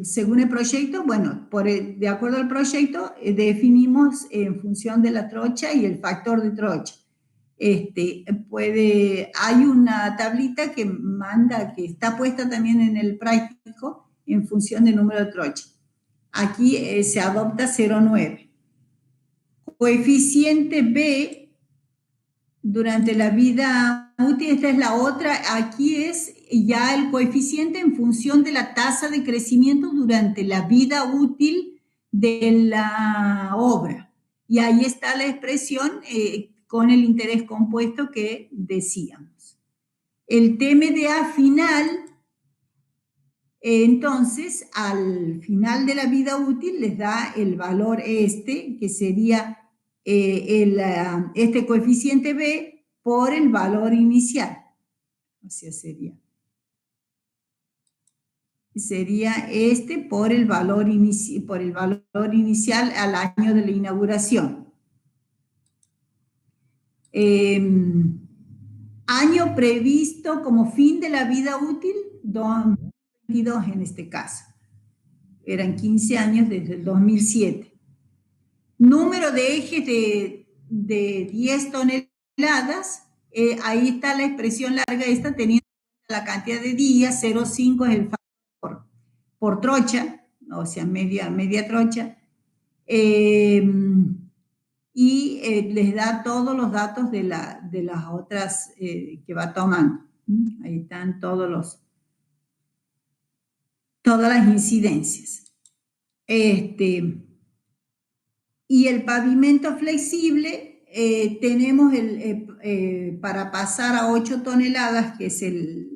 según el proyecto, bueno, de acuerdo al proyecto, definimos en función de la trocha y el factor de trocha. Hay una tablita que manda, que está puesta también en el práctico, en función del número de trocha. Aquí se adopta 0,9. Coeficiente B durante la vida útil, esta es la otra, aquí es ya el coeficiente en función de la tasa de crecimiento durante la vida útil de la obra. Y ahí está la expresión con el interés compuesto que decíamos. El TMDA final, entonces, al final de la vida útil les da el valor que sería este coeficiente B por el valor inicial. O sea, sería por el valor inicial al año de la inauguración. Año previsto como fin de la vida útil, 2022 en este caso. Eran 15 años desde el 2007. Número de ejes de 10 toneladas, ahí está la expresión larga esta, teniendo la cantidad de días, 0,5 es el factor por trocha, o sea, media trocha, y les da todos los datos de las otras que va tomando. Ahí están todas las incidencias. Y el pavimento flexible, tenemos para pasar a 8 toneladas, que es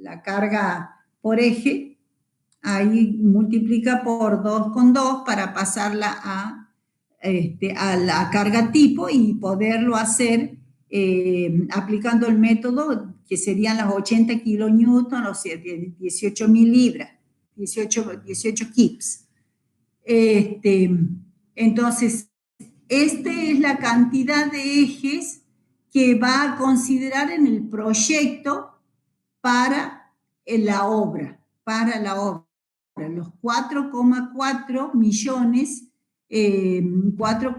la carga por eje, ahí multiplica por 2,2 para pasarla a la carga tipo y poderlo hacer aplicando el método que serían las 80 kilonewton, o sea, 18.000 libras, 18 kips. Entonces, esta es la cantidad de ejes que va a considerar en el proyecto para la obra, los 4,4 millones, 4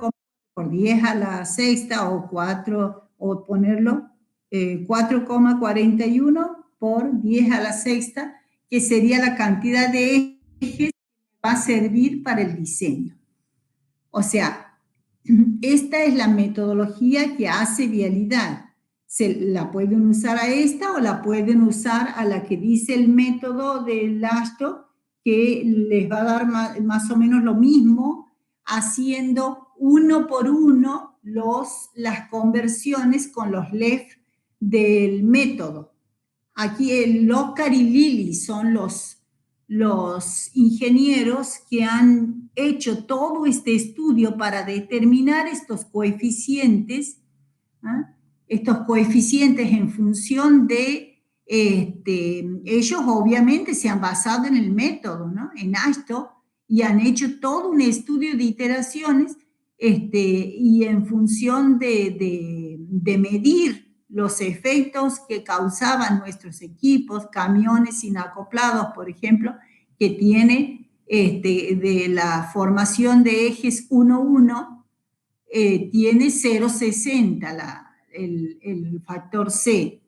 por 10 a la sexta o 4, o ponerlo 4,41 por 10 a la sexta, que sería la cantidad de ejes que va a servir para el diseño. O sea, esta es la metodología que hace Vialidad. La pueden usar a esta o la pueden usar a la que dice el método del AASHTO, que les va a dar más o menos lo mismo, haciendo uno por uno las conversiones con los LEF del método. Aquí el Lócar y Lili son los ingenieros que han hecho todo este estudio para determinar estos coeficientes, en función de, ellos obviamente se han basado en el método, ¿no? En AASHTO, y han hecho todo un estudio de iteraciones, y en función de medir los efectos que causaban nuestros equipos, camiones inacoplados, por ejemplo, que tiene de la formación de ejes 1,1, tiene 0,60 el factor C.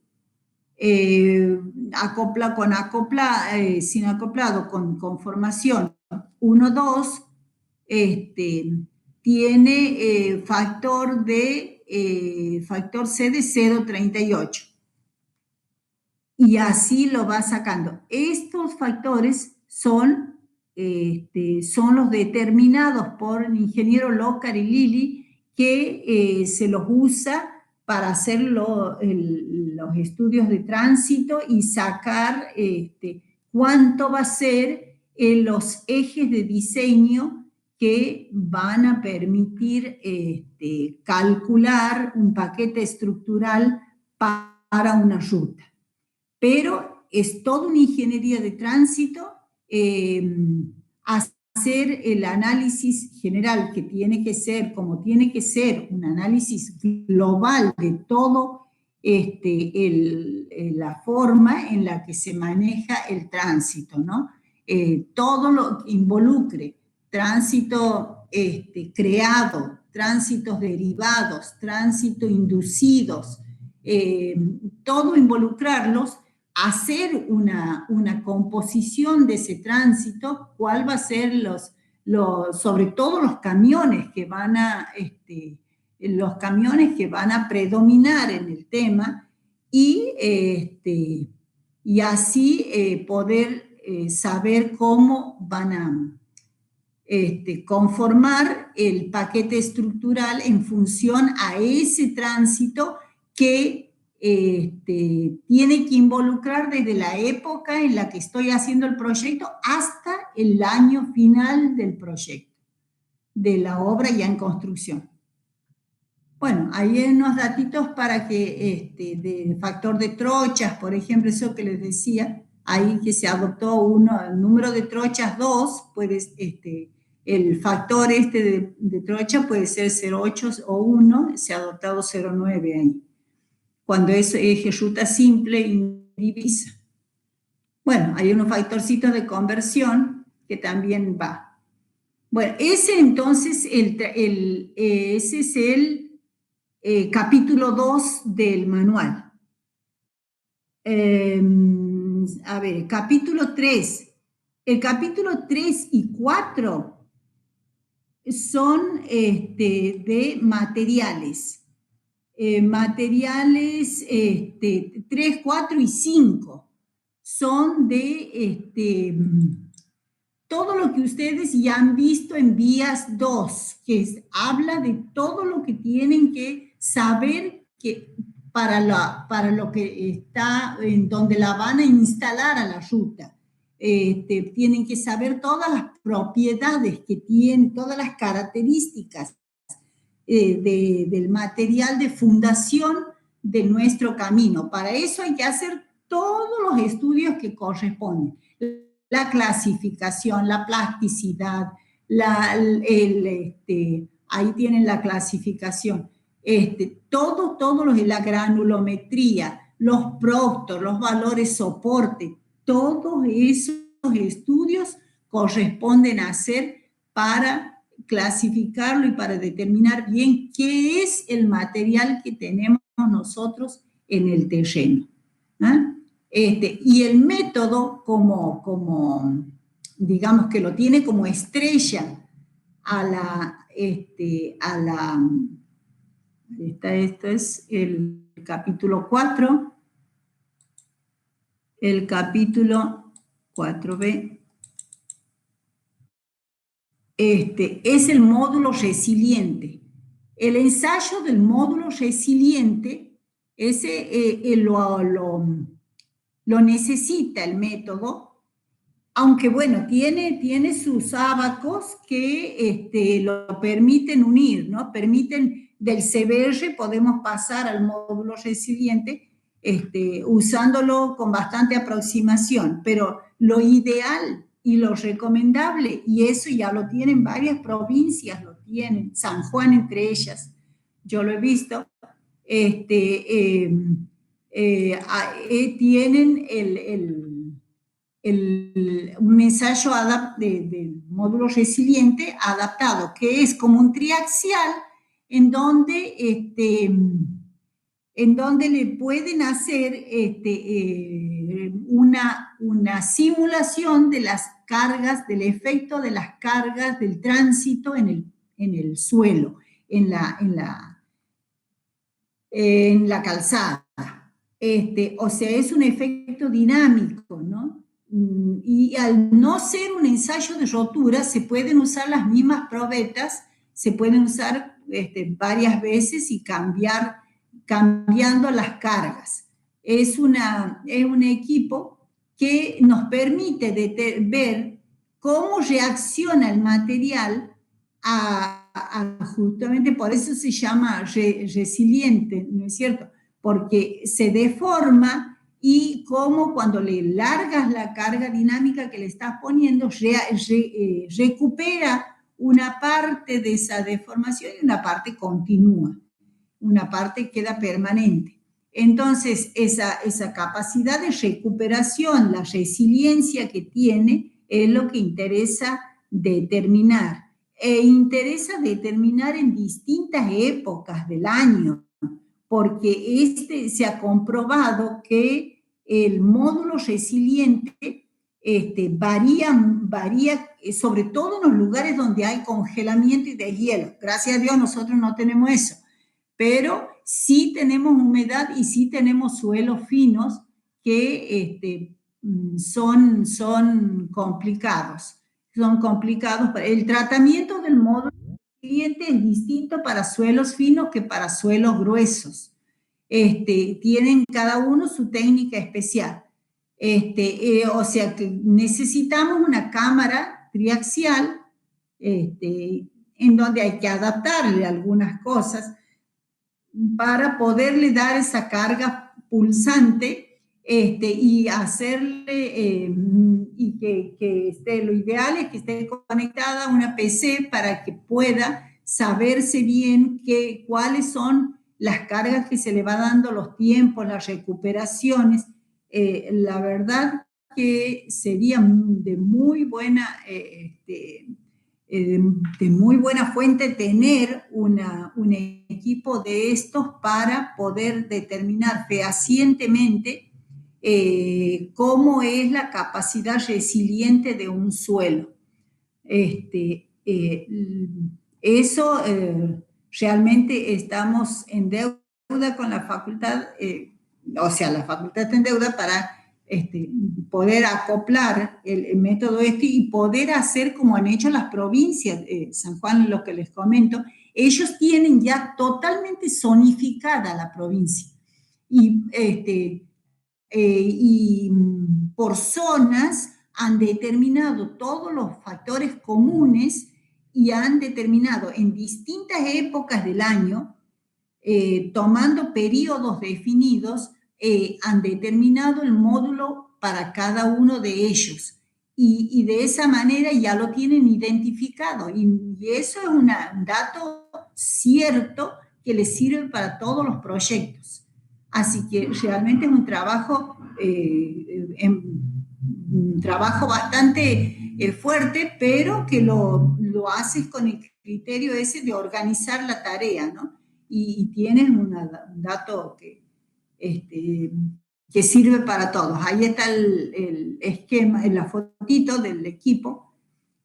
Sin acoplado con formación 1,2, tiene factor C de 0,38. Y así lo va sacando. Estos factores son los determinados por el ingeniero Lócar y Lili, que se los usa para hacer los estudios de tránsito y sacar cuánto va a ser los ejes de diseño que van a permitir calcular un paquete estructural para una ruta. Pero es toda una ingeniería de tránsito, hacer el análisis general, que tiene que ser, como tiene que ser, un análisis global de todo la forma en la que se maneja el tránsito, ¿no? todo lo que involucre tránsito creado, tránsitos derivados, tránsito inducidos, todo involucrarlos, hacer una composición de ese tránsito, cuál va a ser sobre todo los camiones que van a predominar en el tema y así poder saber cómo van a conformar el paquete estructural en función a ese tránsito que tiene que involucrar desde la época en la que estoy haciendo el proyecto hasta el año final del proyecto, de la obra ya en construcción. Bueno, ahí hay unos datitos para que, de factor de trochas, por ejemplo, eso que les decía, ahí que se adoptó el número de trochas 2, el factor de trocha puede ser 0,8 o 1, se ha adoptado 0,9 ahí, cuando es eje ruta simple indivisa. Bueno, hay unos factorcitos de conversión que también va. Bueno, ese entonces, ese es el capítulo 2 del manual. A ver, capítulo 3. El capítulo 3 y 4 son de materiales. Materiales 3, 4 y 5 son de todo lo que ustedes ya han visto en vías 2, que habla de todo lo que tienen que saber que para lo que está, en donde la van a instalar a la ruta. Tienen que saber todas las propiedades que tiene, todas las características del material de fundación de nuestro camino. Para eso hay que hacer todos los estudios que corresponden. La clasificación, la plasticidad, ahí tienen la clasificación, la granulometría, los proctos, los valores soporte, todos esos estudios corresponden a hacer para clasificarlo y para determinar bien qué es el material que tenemos nosotros en el terreno. ¿Ah? Y el método digamos que lo tiene como estrella esto es el capítulo 4, el capítulo 4b, es el módulo resiliente. El ensayo del módulo resiliente, ese lo necesita el método, aunque bueno, tiene sus ábacos que lo permiten unir, ¿no? Permiten del CBR, podemos pasar al módulo resiliente usándolo con bastante aproximación, pero lo ideal y lo recomendable, y eso ya lo tienen varias provincias, lo tienen, San Juan entre ellas, yo lo he visto, tienen un ensayo del módulo resiliente adaptado, que es como un triaxial en donde le pueden hacer una simulación de las cargas, del efecto de las cargas del tránsito en el suelo, en la calzada. O sea, es un efecto dinámico, ¿no? Y al no ser un ensayo de rotura, se pueden usar las mismas probetas, se pueden usar varias veces y cambiando las cargas. Es un equipo que nos permite ver cómo reacciona el material justamente por eso se llama resiliente, ¿no es cierto? Porque se deforma y como cuando le largas la carga dinámica que le estás poniendo, recupera una parte de esa deformación y una parte continúa, una parte queda permanente. Entonces, esa capacidad de recuperación, la resiliencia que tiene, es lo que interesa determinar. E interesa determinar en distintas épocas del año, porque se ha comprobado que el módulo resiliente varía, sobre todo en los lugares donde hay congelamiento y deshielo. Gracias a Dios nosotros no tenemos eso, pero sí tenemos humedad y sí tenemos suelos finos que son complicados. Son complicados. El tratamiento del módulo resiliente es distinto para suelos finos que para suelos gruesos. Tienen cada uno su técnica especial. O sea que necesitamos una cámara triaxial en donde hay que adaptarle algunas cosas para poderle dar esa carga pulsante y hacerle, y que esté, lo ideal es que esté conectada a una PC para que pueda saberse bien cuáles son las cargas que se le va dando, los tiempos, las recuperaciones. La verdad que sería de muy buena de muy buena fuente tener un equipo de estos para poder determinar fehacientemente cómo es la capacidad resiliente de un suelo. Eso realmente estamos en deuda con la facultad, o sea, la facultad está en deuda para poder acoplar el método y poder hacer como han hecho las provincias, San Juan, lo que les comento, ellos tienen ya totalmente zonificada la provincia y por zonas han determinado todos los factores comunes y han determinado en distintas épocas del año, tomando periodos definidos, han determinado el módulo para cada uno de ellos. Y de esa manera ya lo tienen identificado. Y eso es un dato cierto que les sirve para todos los proyectos. Así que realmente es un trabajo bastante fuerte, pero que lo haces con el criterio ese de organizar la tarea, ¿no? Y tienes un dato que sirve para todos. Ahí está el esquema, en la fotito del equipo,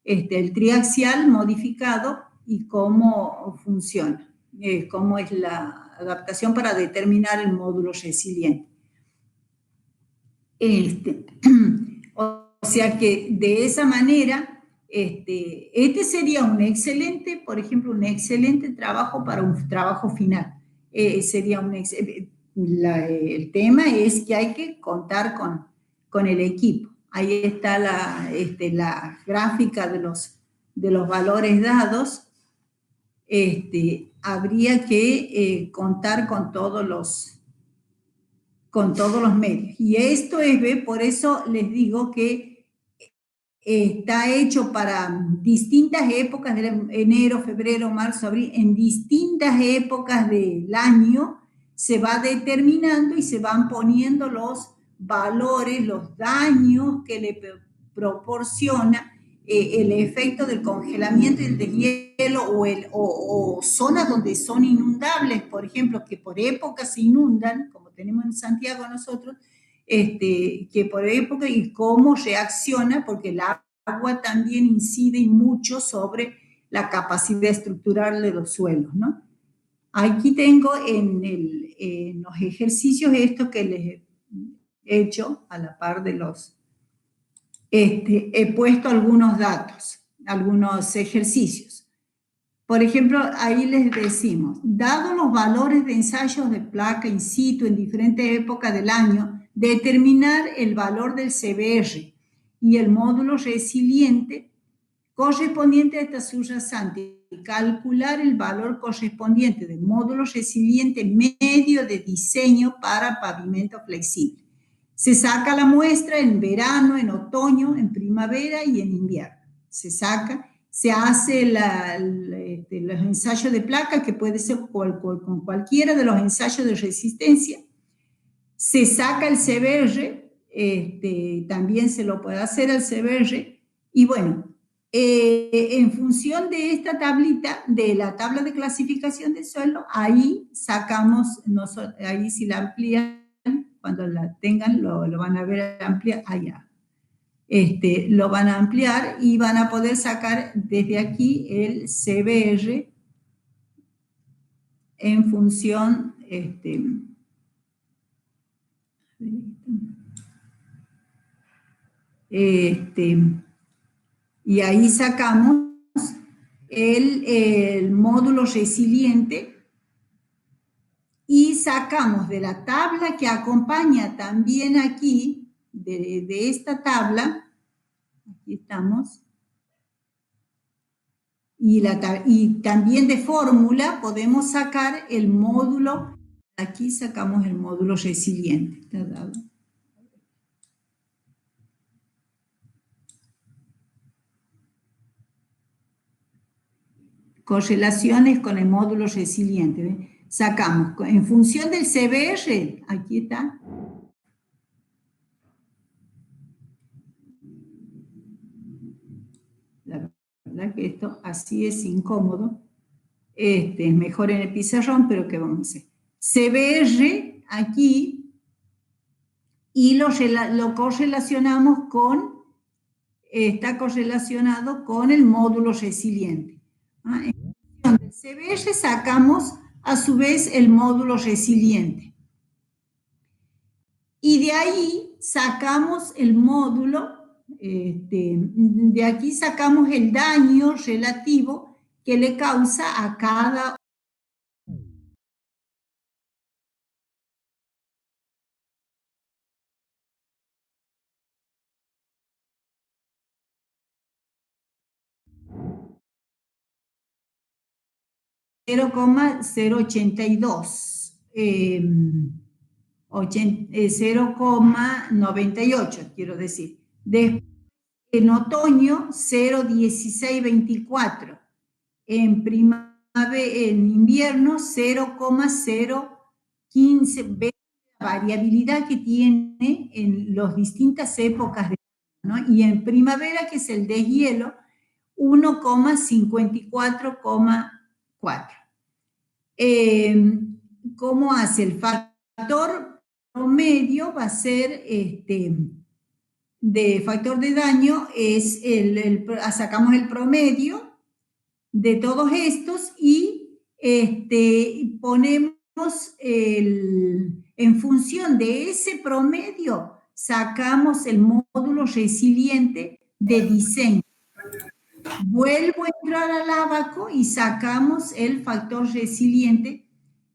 el triaxial modificado y cómo funciona, cómo es la adaptación para determinar el módulo resiliente. O sea que de esa manera, sería un excelente, por ejemplo, un excelente trabajo para un trabajo final. Sería el tema es que hay que contar con el equipo. Ahí está la gráfica de los valores dados. Habría que contar con todos los medios. Y esto por eso les digo que está hecho para distintas épocas, de enero, febrero, marzo, abril, en distintas épocas del año se va determinando y se van poniendo los valores, los daños que le proporciona el efecto del congelamiento y el deshielo o zonas donde son inundables, por ejemplo, que por época se inundan, como tenemos en Santiago nosotros, que por época y cómo reacciona, porque el agua también incide mucho sobre la capacidad estructural de los suelos, ¿no? Aquí tengo en los ejercicios esto que les he hecho a la par de los... he puesto algunos datos, algunos ejercicios. Por ejemplo, ahí les decimos, dado los valores de ensayos de placa in situ en diferentes épocas del año, determinar el valor del CBR y el módulo resiliente correspondiente a esta subyacente y calcular el valor correspondiente del módulo resiliente medio de diseño para pavimento flexible. Se saca la muestra en verano, en otoño, en primavera y en invierno. Se hace los ensayos de placa, que puede ser con cualquiera de los ensayos de resistencia. Se saca el CBR, también se lo puede hacer al CBR, Y bueno, en función de esta tablita, de la tabla de clasificación de suelo, ahí sacamos, ahí si la amplían, cuando la tengan, lo van a ver amplia allá. Lo van a ampliar y van a poder sacar desde aquí el CBR en función, y ahí sacamos el módulo resiliente y sacamos de la tabla que acompaña también aquí, de esta tabla, aquí estamos, y también de fórmula podemos sacar el módulo, aquí sacamos el módulo resiliente. ¿Está dado? Correlaciones con el módulo resiliente. ¿Ven? Sacamos, en función del CBR, aquí está. La verdad que esto así es incómodo. Es mejor en el pizarrón, pero ¿qué vamos a hacer? CBR aquí y lo correlacionamos con, está correlacionado con el módulo resiliente. ¿Ah? En función del CBR sacamos a su vez el módulo resiliente. Y de ahí sacamos el módulo, de aquí sacamos el daño relativo que le causa a cada 0,082, 0,98, quiero decir. Después, en otoño, 0,1624. En primavera, en invierno, 0,015. Ve la variabilidad que tiene en las distintas épocas del año, ¿no? Y en primavera, que es el deshielo, 1,54,4. ¿Cómo hace? El factor promedio va a ser, de factor de daño, es sacamos el promedio de todos estos y ponemos en función de ese promedio, sacamos el módulo resiliente de diseño. Vuelvo a entrar al Abaco y sacamos el factor resiliente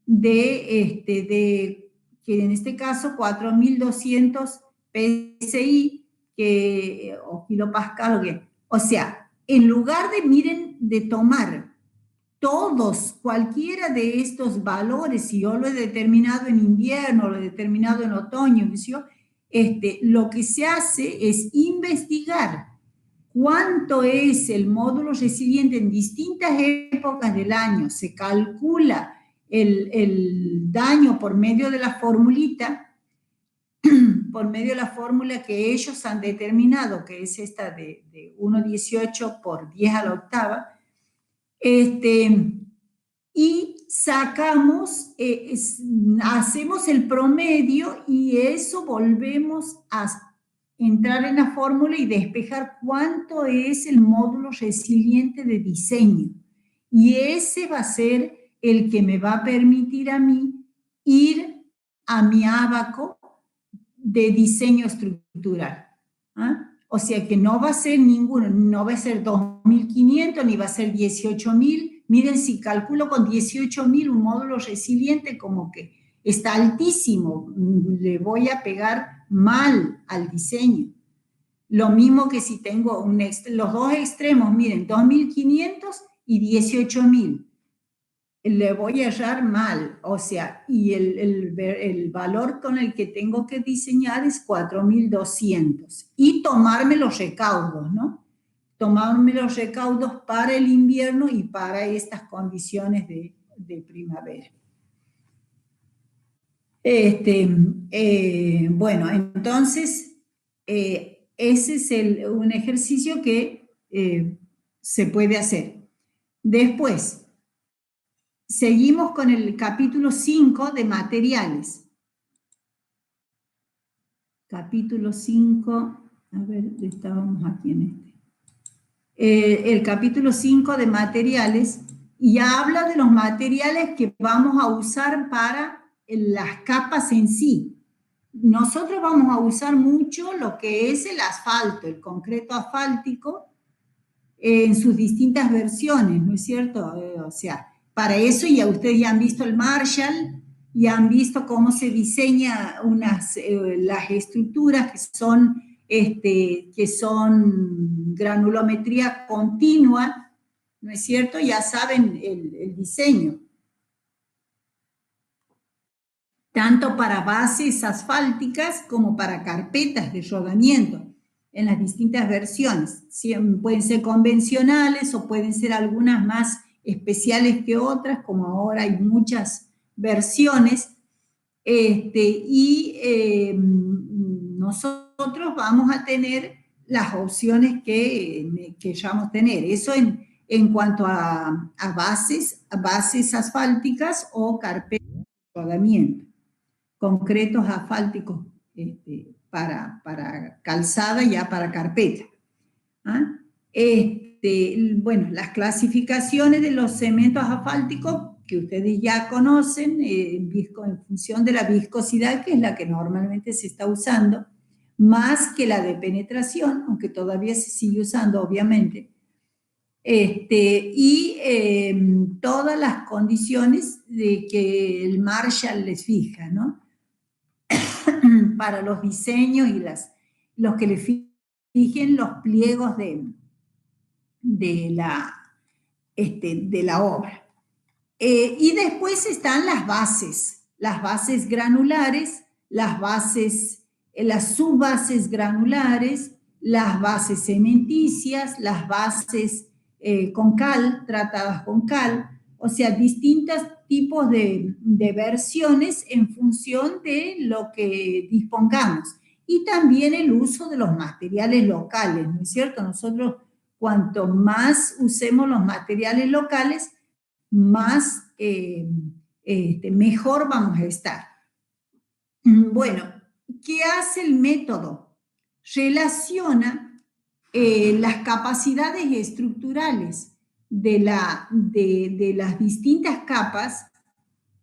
que en este caso 4200 PSI o kilopascal, o sea, en lugar de, miren, de tomar cualquiera de estos valores, si yo lo he determinado en invierno, lo he determinado en otoño, lo que se hace es investigar cuánto es el módulo resiliente en distintas épocas del año, se calcula el daño por medio de la formulita, por medio de la fórmula que ellos han determinado, que es esta de 1,18 por 10 a la octava, y sacamos, hacemos el promedio y eso volvemos a entrar en la fórmula y despejar cuánto es el módulo resiliente de diseño. Y ese va a ser el que me va a permitir a mí ir a mi Abaco de diseño estructural. ¿Ah? O sea que no va a ser ninguno, no va a ser 2.500 ni va a ser 18.000. Miren, si calculo con 18.000 un módulo resiliente, como que está altísimo, le voy a pegar mal al diseño. Lo mismo que si tengo los dos extremos, miren, 2.500 y 18.000. Le voy a errar mal, o sea, y el valor con el que tengo que diseñar es 4.200 y tomarme los recaudos, ¿no? Tomarme los recaudos para el invierno y para estas condiciones de primavera. Bueno, entonces, ese es un ejercicio que se puede hacer. Después, seguimos con el capítulo 5 de materiales. Capítulo 5, a ver, estábamos aquí en este. El capítulo 5 de materiales, y habla de los materiales que vamos a usar para las capas en sí. Nosotros vamos a usar mucho lo que es el asfalto, el concreto asfáltico, en sus distintas versiones, ¿no es cierto? O sea, para eso ya ustedes ya han visto el Marshall, ya han visto cómo se diseña las estructuras que son granulometría continua, ¿no es cierto? Ya saben el diseño. Tanto para bases asfálticas como para carpetas de rodamiento, en las distintas versiones. Pueden ser convencionales o pueden ser algunas más especiales que otras, como ahora hay muchas versiones. Nosotros vamos a tener las opciones que queramos tener. Eso en cuanto a bases asfálticas o carpetas de rodamiento. Concretos asfálticos para calzada, ya para carpeta. ¿Ah? Bueno, las clasificaciones de los cementos asfálticos que ustedes ya conocen, en función de la viscosidad, que es la que normalmente se está usando, más que la de penetración, aunque todavía se sigue usando, obviamente. Todas las condiciones de que el Marshall les fija, ¿no? Para los diseños y los que le fijen los pliegos de la obra. Y después están las bases granulares, las subbases granulares, las bases cementicias, las bases con cal, tratadas con cal, o sea, distintos tipos de versiones en función de lo que dispongamos. Y también el uso de los materiales locales, ¿no es cierto? Nosotros, cuanto más usemos los materiales locales, más mejor vamos a estar. Bueno, ¿qué hace el método? Relaciona las capacidades estructurales de las distintas capas,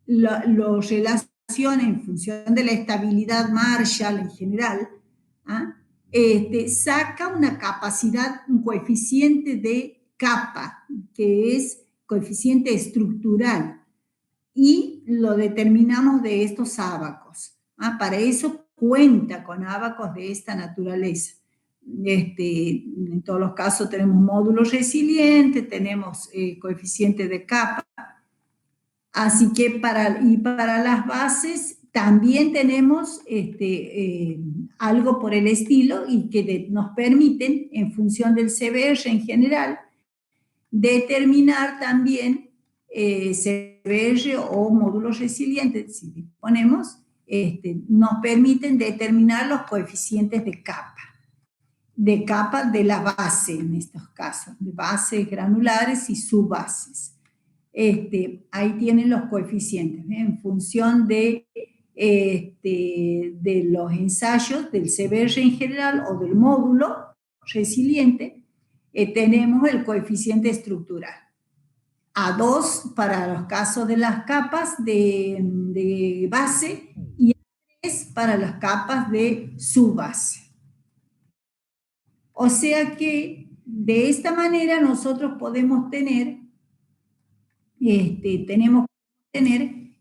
lo relaciona en función de la estabilidad Marshall en general, ¿ah? Saca una capacidad, un coeficiente de capa, que es coeficiente estructural, y lo determinamos de estos ábacos. Para eso cuenta con ábacos de esta naturaleza. En todos los casos tenemos módulos resilientes, tenemos coeficiente de capa. Así que para las bases también tenemos algo por el estilo, y que nos permiten, en función del CBR en general, determinar también CBR o módulos resilientes, si disponemos, nos permiten determinar los coeficientes de capa de la base, en estos casos, de bases granulares y subbases. Ahí tienen los coeficientes, ¿eh? En función de los ensayos del CBR en general o del módulo resiliente, tenemos el coeficiente estructural. A2 para los casos de las capas de base, y A3 para las capas de subbase. O sea que de esta manera nosotros podemos tener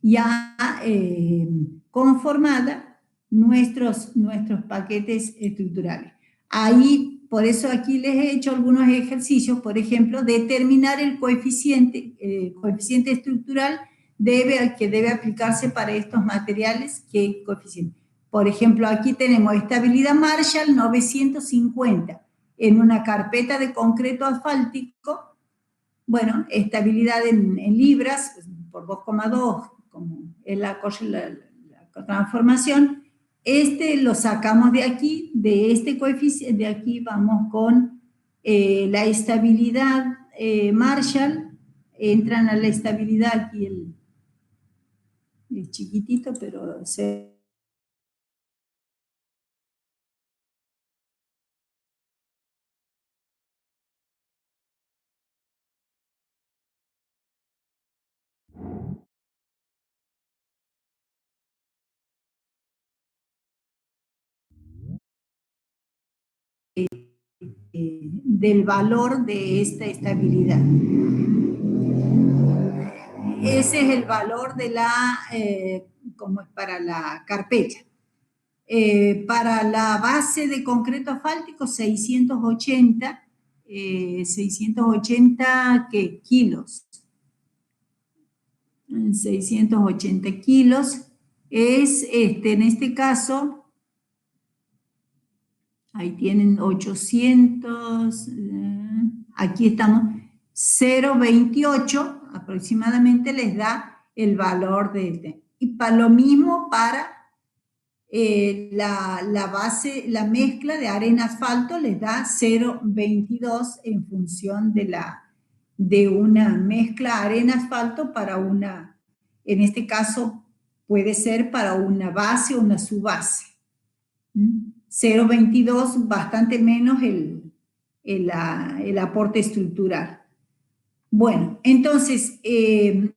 ya conformada nuestros paquetes estructurales. Ahí, por eso aquí les he hecho algunos ejercicios. Por ejemplo, determinar el coeficiente estructural que debe aplicarse para estos materiales. ¿Qué coeficiente? Por ejemplo, aquí tenemos estabilidad Marshall 950 en una carpeta de concreto asfáltico. Bueno, estabilidad en libras por 2,2, como es la transformación, Este lo sacamos de aquí, de este coeficiente, de aquí vamos con la estabilidad Marshall, entran a la estabilidad aquí el chiquitito, pero del valor de esta estabilidad. Ese es el valor de la, como es para la carpeta. Para la base de concreto asfáltico, 680, 680 ¿qué? Kilos. 680 kilos es, en este caso, ahí tienen 800, aquí estamos, 0,28 aproximadamente les da el valor de este. Y para lo mismo para la base, la mezcla de arena-asfalto les da 0,22 en función de una mezcla arena-asfalto para una, en este caso puede ser para una base o una subbase. 0,22, bastante menos el aporte estructural. Bueno, entonces, en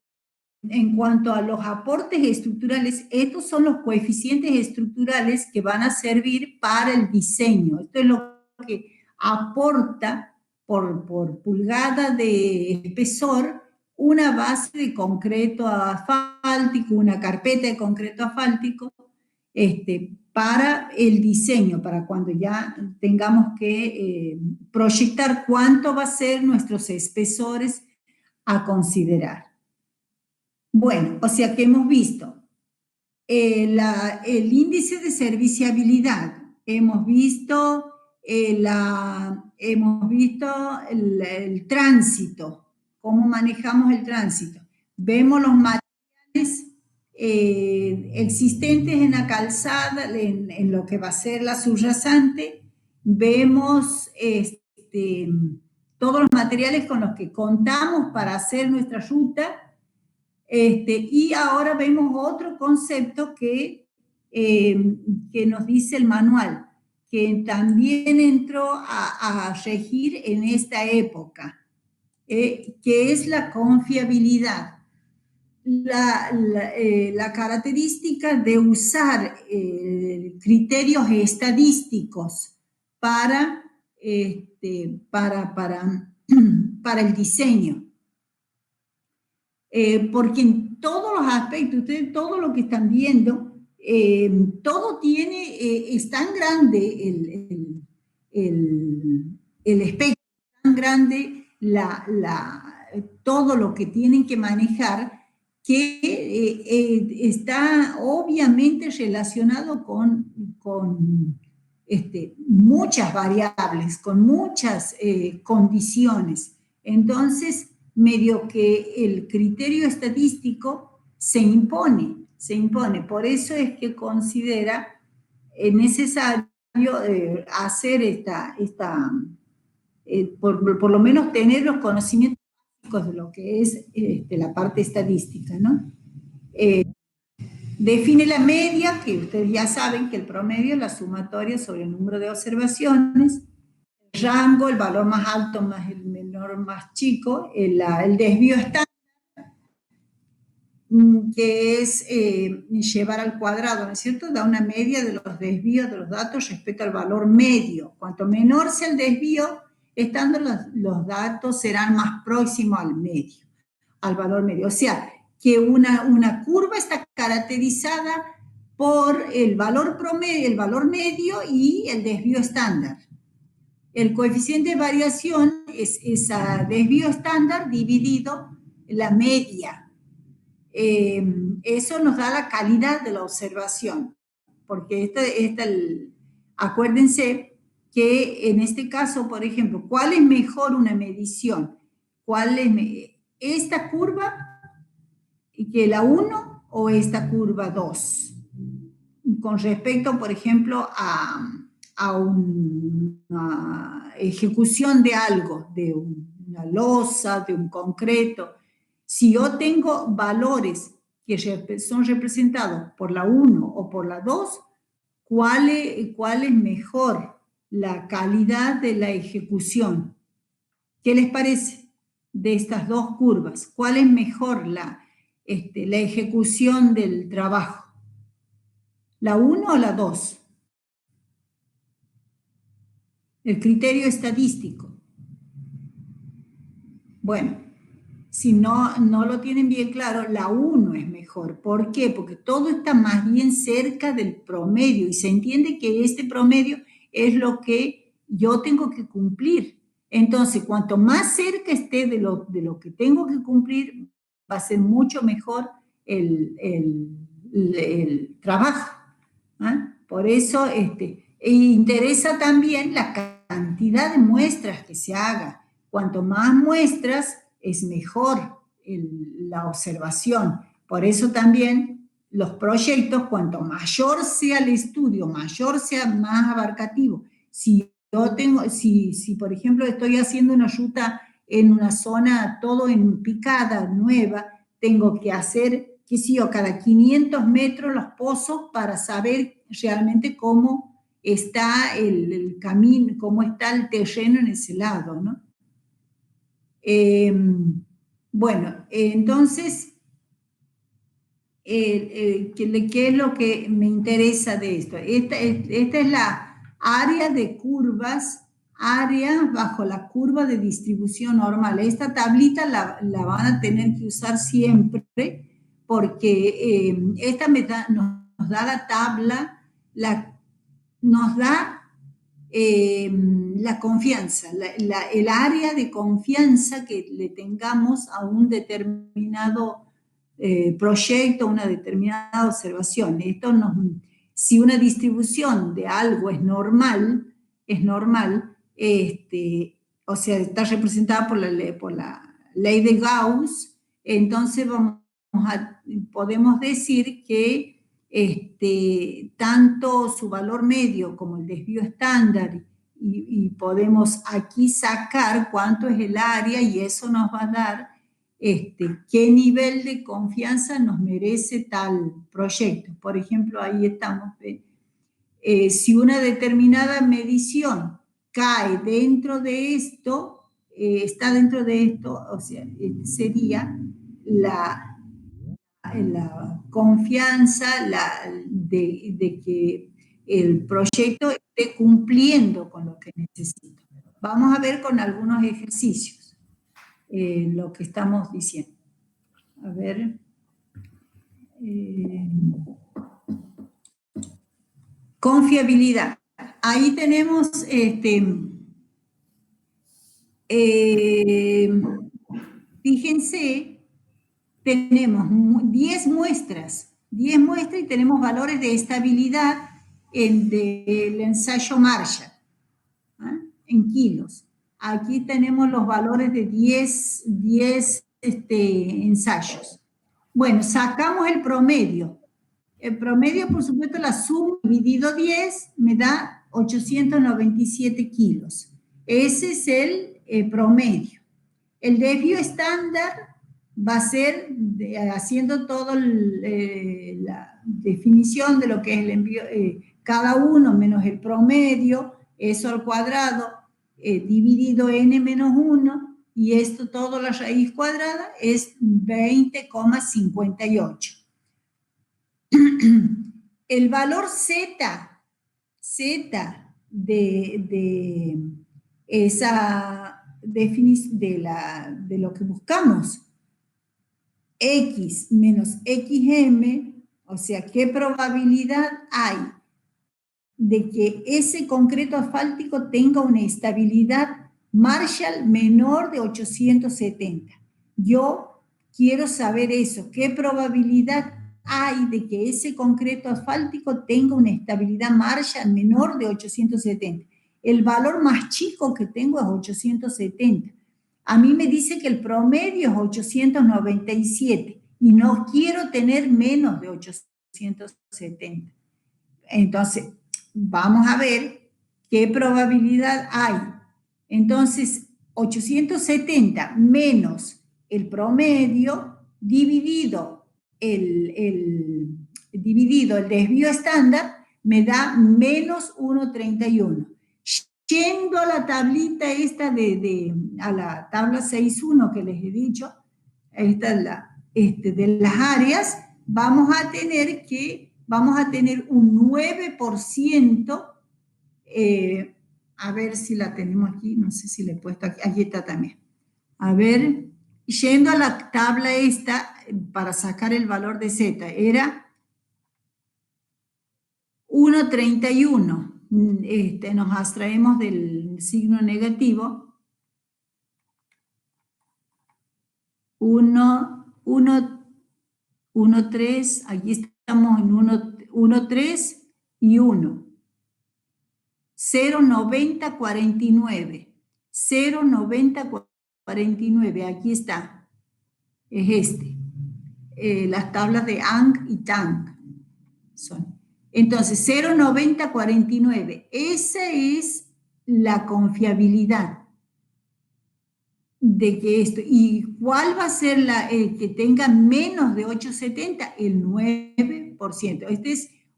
cuanto a los aportes estructurales, estos son los coeficientes estructurales que van a servir para el diseño. Esto es lo que aporta por pulgada de espesor una base de concreto asfáltico, una carpeta de concreto asfáltico, para el diseño, para cuando ya tengamos que proyectar cuánto va a ser nuestros espesores a considerar. Bueno, o sea que hemos visto el índice de serviciabilidad, hemos visto, el tránsito, cómo manejamos el tránsito. Vemos los materiales existentes en la calzada, en lo que va a ser la subyacente. Vemos todos los materiales con los que contamos para hacer nuestra ruta. Y ahora vemos otro concepto que nos dice el manual, que también entró a regir en esta época, que es la confiabilidad. La característica de usar criterios estadísticos para el diseño. Porque en todos los aspectos, ustedes todo lo que están viendo, todo tiene, es tan grande el espectro, tan grande todo lo que tienen que manejar, que está obviamente relacionado con muchas variables, con muchas condiciones. Entonces, medio que el criterio estadístico se impone. Por eso es que considera necesario hacer por lo menos tener los conocimientos básicos de lo que es la parte estadística, ¿no? Define la media, que ustedes ya saben que el promedio es la sumatoria sobre el número de observaciones. El rango, el valor más alto más el menor más chico, el desvío estándar, que es llevar al cuadrado, ¿no es cierto? Da una media de los desvíos de los datos respecto al valor medio. Cuanto menor sea el desvío estándar, los datos serán más próximos al medio, al valor medio. O sea, que una curva está caracterizada por el valor promedio, el valor medio y el desvío estándar. El coeficiente de variación es ese desvío estándar dividido la media. Eso nos da la calidad de la observación, porque acuérdense que en este caso, por ejemplo, ¿cuál es mejor una medición? ¿Cuál es esta curva que la 1 o esta curva 2? con respecto, por ejemplo, a una ejecución de algo, de una losa, de un concreto. Si yo tengo valores que son representados por la 1 o por la 2, ¿cuál es mejor la calidad de la ejecución? ¿Qué les parece de estas dos curvas? ¿Cuál es mejor la ejecución del trabajo? ¿La 1 o la 2? El criterio estadístico. Bueno, si no lo tienen bien claro, la 1 es mejor. ¿Por qué? Porque todo está más bien cerca del promedio y se entiende que este promedio es lo que yo tengo que cumplir. Entonces, cuanto más cerca esté de lo que tengo que cumplir, va a ser mucho mejor el trabajo. ¿Ah? Por eso interesa también la cantidad de muestras que se haga. Cuanto más muestras, es mejor la observación. Por eso también los proyectos, cuanto mayor sea el estudio, mayor sea más abarcativo. Si por ejemplo estoy haciendo una ruta en una zona todo en picada, nueva, tengo que hacer, qué sé yo, cada 500 metros los pozos para saber realmente cómo está el camino, cómo está el terreno en ese lado, ¿no? Bueno, entonces, ¿qué es lo que me interesa de esto? Esta es la área de curvas, área bajo la curva de distribución normal. Esta tablita la van a tener que usar siempre porque esta nos da la tabla, nos da la confianza, el área de confianza que le tengamos a un determinado proyecto, una determinada observación. Si una distribución de algo es normal, o sea, está representada por la ley de Gauss, entonces podemos decir que tanto su valor medio como el desvío estándar y podemos aquí sacar cuánto es el área y eso nos va a dar qué nivel de confianza nos merece tal proyecto. Por ejemplo, ahí estamos. Si una determinada medición cae dentro de esto, está dentro de esto, o sea, sería la confianza de que el proyecto esté cumpliendo con lo que necesita. Vamos a ver con algunos ejercicios lo que estamos diciendo. A ver. Confiabilidad. Ahí tenemos fíjense, tenemos 10 muestras y tenemos valores de estabilidad del ensayo Marshall, ¿eh? En kilos. Aquí tenemos los valores de 10 ensayos. Bueno, sacamos el promedio. El promedio, por supuesto, la suma dividido 10 me da 897 kilos. Ese es el promedio. El desvío estándar va a ser haciendo toda la definición de lo que es el envío, cada uno menos el promedio, eso al cuadrado, dividido n menos 1, y esto todo la raíz cuadrada es 20,58. El valor Z de esa definición de lo que buscamos, X menos XM, o sea, ¿qué probabilidad hay de que ese concreto asfáltico tenga una estabilidad Marshall menor de 870? Yo quiero saber eso, ¿qué probabilidad hay de que ese concreto asfáltico tenga una estabilidad Marshall menor de 870? El valor más chico que tengo es 870. A mí me dice que el promedio es 897 y no quiero tener menos de 870. Entonces, vamos a ver qué probabilidad hay. Entonces, 870 menos el promedio dividido dividido el desvío estándar me da menos 1,31. Yendo a la tablita esta a la tabla 6.1 que les he dicho, esta es de las áreas, vamos a tener un 9%, a ver si la tenemos aquí, no sé si le he puesto aquí, aquí está también. A ver, yendo a la tabla esta, para sacar el valor de Z, era 1,31. Nos abstraemos del signo negativo. 1,3, aquí estamos en 1,3 y 1. 0,9049. 0,9049, aquí está. Es las tablas de Ang y Tang son. Entonces, 0,9049. Esa es la confiabilidad de que esto. ¿Y cuál va a ser que tenga menos de 8,70? El 9%.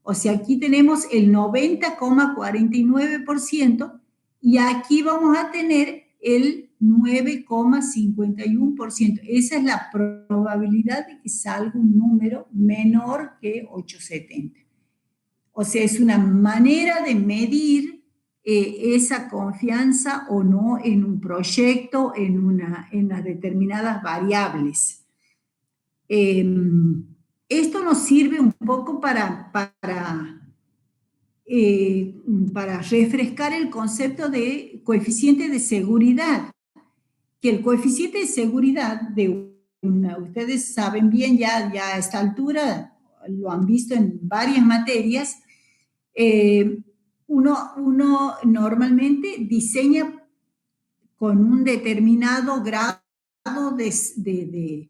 O sea, aquí tenemos el 90,49% y aquí vamos a tener el 9,51%. Esa es la probabilidad de que salga un número menor que 8,70. O sea, es una manera de medir esa confianza o no en un proyecto, en las determinadas variables. Esto nos sirve un poco para refrescar el concepto de coeficiente de seguridad, que el coeficiente de seguridad ustedes saben bien ya a esta altura, lo han visto en varias materias, uno normalmente diseña con un determinado grado de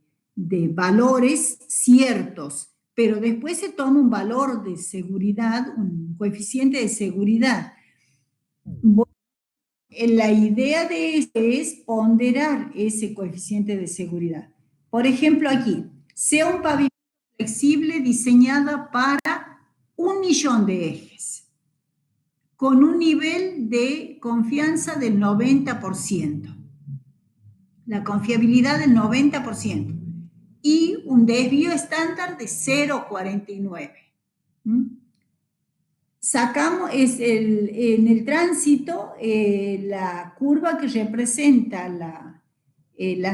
valores ciertos, pero después se toma un valor de seguridad, un coeficiente de seguridad. La idea de esto es ponderar ese coeficiente de seguridad. Por ejemplo, aquí, sea un pavimento flexible diseñado para 1.000.000 de ejes, con un nivel de confianza del 90%, la confiabilidad del 90%, y un desvío estándar de 0,49. Sacamos, en el tránsito, la curva que representa la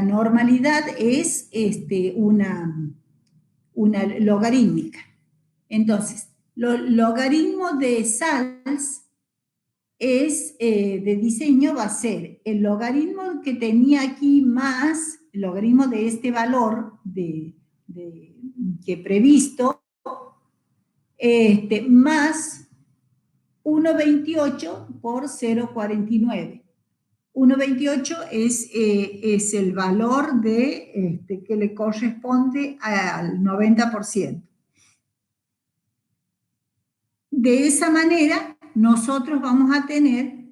normalidad es una logarítmica. Entonces, logaritmo de Sals de diseño va a ser el logaritmo que tenía aquí más el logaritmo de este valor que he previsto, más 1,28 por 0,49. 1,28 es el valor que le corresponde al 90%. De esa manera, nosotros vamos a tener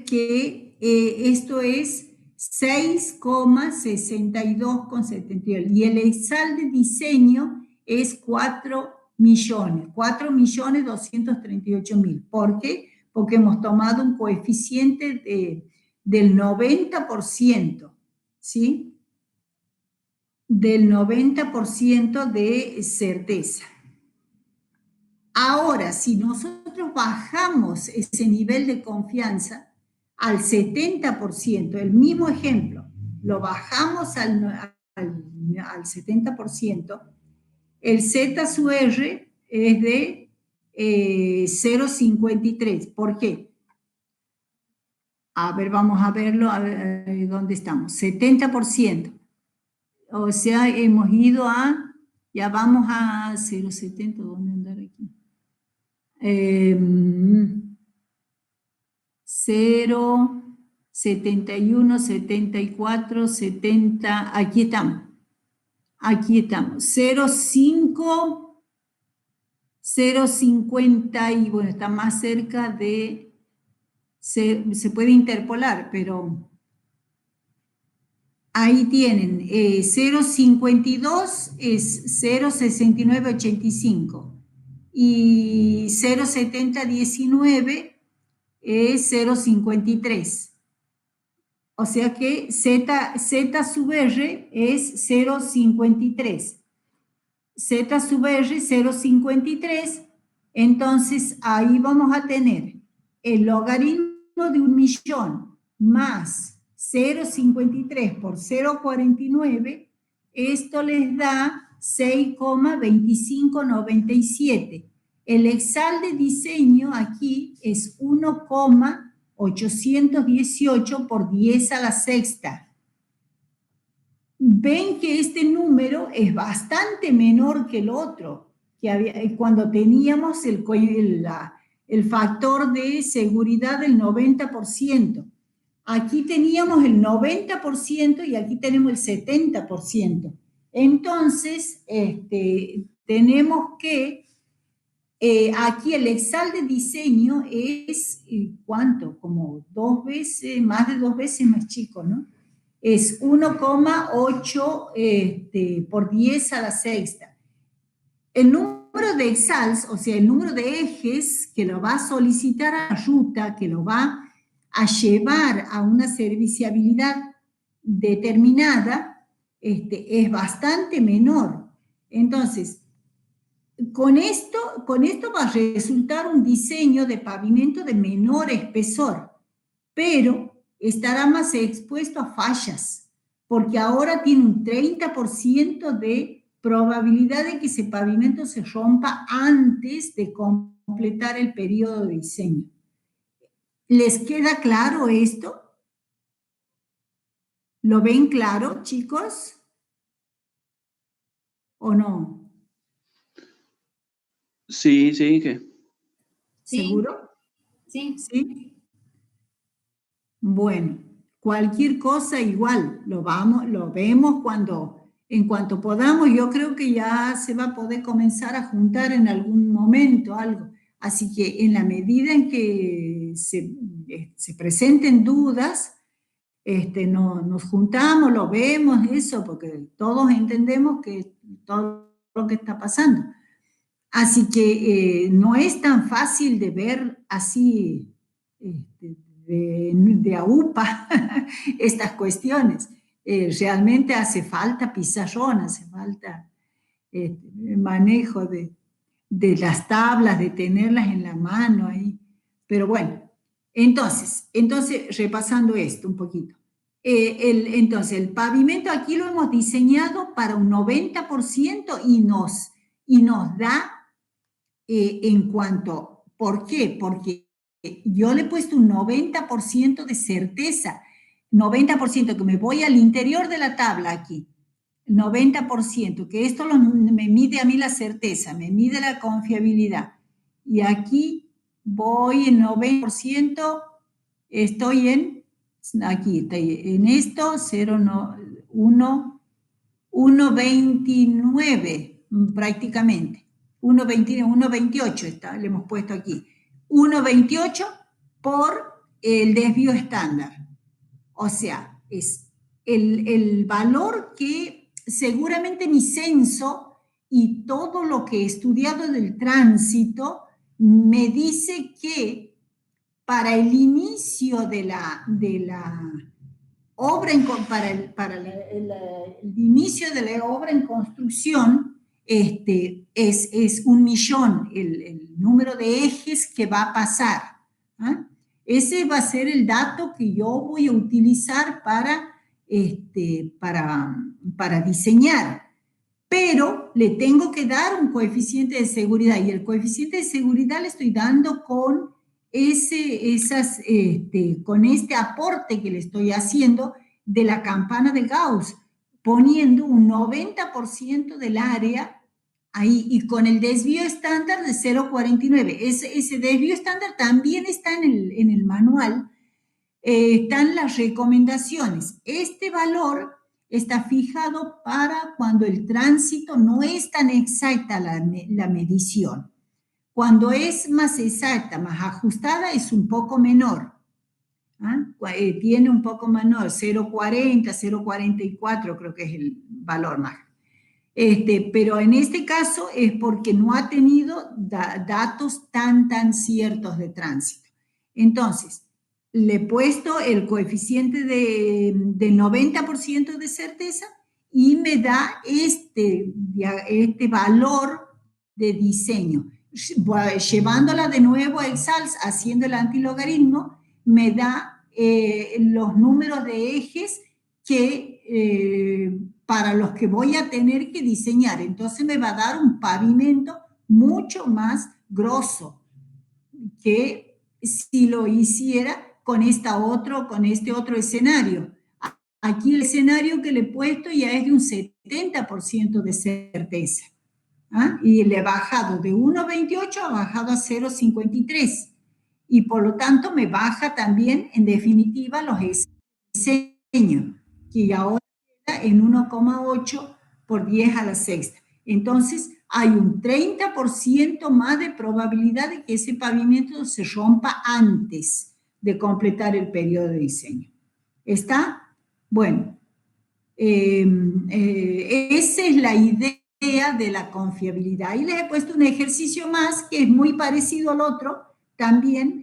que esto es 6,62,78 y el EXAL de diseño es 4.238.000. ¿Por qué? Porque hemos tomado un coeficiente del 90%, ¿sí? Del 90% de certeza. Ahora, si nosotros bajamos ese nivel de confianza al 70%, el mismo ejemplo, lo bajamos al 70%, el Z sub R es de 0,53. ¿Por qué? A ver, vamos a verlo, a ver, ¿dónde estamos? 70%. O sea, hemos ido ya vamos a 0,70, ¿dónde andar aquí? 0, 71, 74, 70, aquí estamos. Aquí estamos, 0,5, 0,50 y bueno, está más cerca de, se puede interpolar, pero ahí tienen, 0,52 es 0,6985 y 0,7019 es 0,53. O sea que Z sub R es 0,53. Z sub R 0,53. Entonces ahí vamos a tener el logaritmo de 1.000.000 más 0,53 por 0,49. Esto les da 6,2597. El exal de diseño aquí es 1,818 por 10 a la sexta. Ven que este número es bastante menor que el otro, que había, cuando teníamos el factor de seguridad del 90%. Aquí teníamos el 90% y aquí tenemos el 70%. Entonces, tenemos que, aquí el exal de diseño es, ¿cuánto? Como 2 veces, más de 2 veces más chico, ¿no? Es 1,8 por 10 a la sexta. El número de exals, o sea, el número de ejes que lo va a solicitar a la ruta, que lo va a llevar a una serviciabilidad determinada, es bastante menor. Entonces, con esto va a resultar un diseño de pavimento de menor espesor, pero estará más expuesto a fallas, porque ahora tiene un 30% de probabilidad de que ese pavimento se rompa antes de completar el periodo de diseño. ¿Les queda claro esto? ¿Lo ven claro, chicos? ¿O no? Sí, sí, ¿qué? ¿Seguro? Sí. ¿Sí? Bueno, cualquier cosa igual, lo vemos en cuanto podamos. Yo creo que ya se va a poder comenzar a juntar en algún momento algo. Así que en la medida en que se presenten dudas, nos juntamos, lo vemos, eso, porque todos entendemos que todo lo que está pasando. Así que no es tan fácil de ver así de AUPA estas cuestiones. Realmente hace falta pizarrón, hace falta manejo de las tablas, de tenerlas en la mano ahí. Pero bueno, entonces repasando esto un poquito. Entonces, el pavimento aquí lo hemos diseñado para un 90% y nos da en cuanto, ¿por qué? Porque yo le he puesto un 90% de certeza, 90% que me voy al interior de la tabla aquí, 90%, que esto me mide a mí la certeza, me mide la confiabilidad. Y aquí voy en 90%, estoy en esto, 1,29 prácticamente. 1,28 le hemos puesto aquí. 1,28 por el desvío estándar. O sea, es el valor que seguramente mi censo y todo lo que he estudiado del tránsito me dice que para el inicio de la obra, para el inicio de la obra en construcción, es 1.000.000 el número de ejes que va a pasar. ¿Ah? Ese va a ser el dato que yo voy a utilizar para diseñar. Pero le tengo que dar un coeficiente de seguridad y el coeficiente de seguridad le estoy dando con con este aporte que le estoy haciendo de la campana de Gauss, poniendo un 90% del área ahí y con el desvío estándar de 0,49. Ese desvío estándar también está en el manual, están las recomendaciones. Este valor está fijado para cuando el tránsito no es tan exacta la medición. Cuando es más exacta, más ajustada, es un poco menor. Tiene un poco menor, 0,40, 0,44 creo que es el valor más. Pero en este caso es porque no ha tenido datos tan ciertos de tránsito. Entonces, le he puesto el coeficiente de 90% de certeza y me da este valor de diseño. Llevándola de nuevo a Excel, haciendo el antilogaritmo, me da los números de ejes que para los que voy a tener que diseñar. Entonces me va a dar un pavimento mucho más grosso que si lo hiciera con este otro escenario. Aquí el escenario que le he puesto ya es de un 70% de certeza. Y le he bajado de 1,28, ha bajado a 0,53. Y por lo tanto me baja también, en definitiva, los diseños, que ahora queda en 1,8 por 10 a la sexta. Entonces, hay un 30% más de probabilidad de que ese pavimento se rompa antes de completar el periodo de diseño. ¿Está? Bueno, esa es la idea de la confiabilidad. Y les he puesto un ejercicio más que es muy parecido al otro, también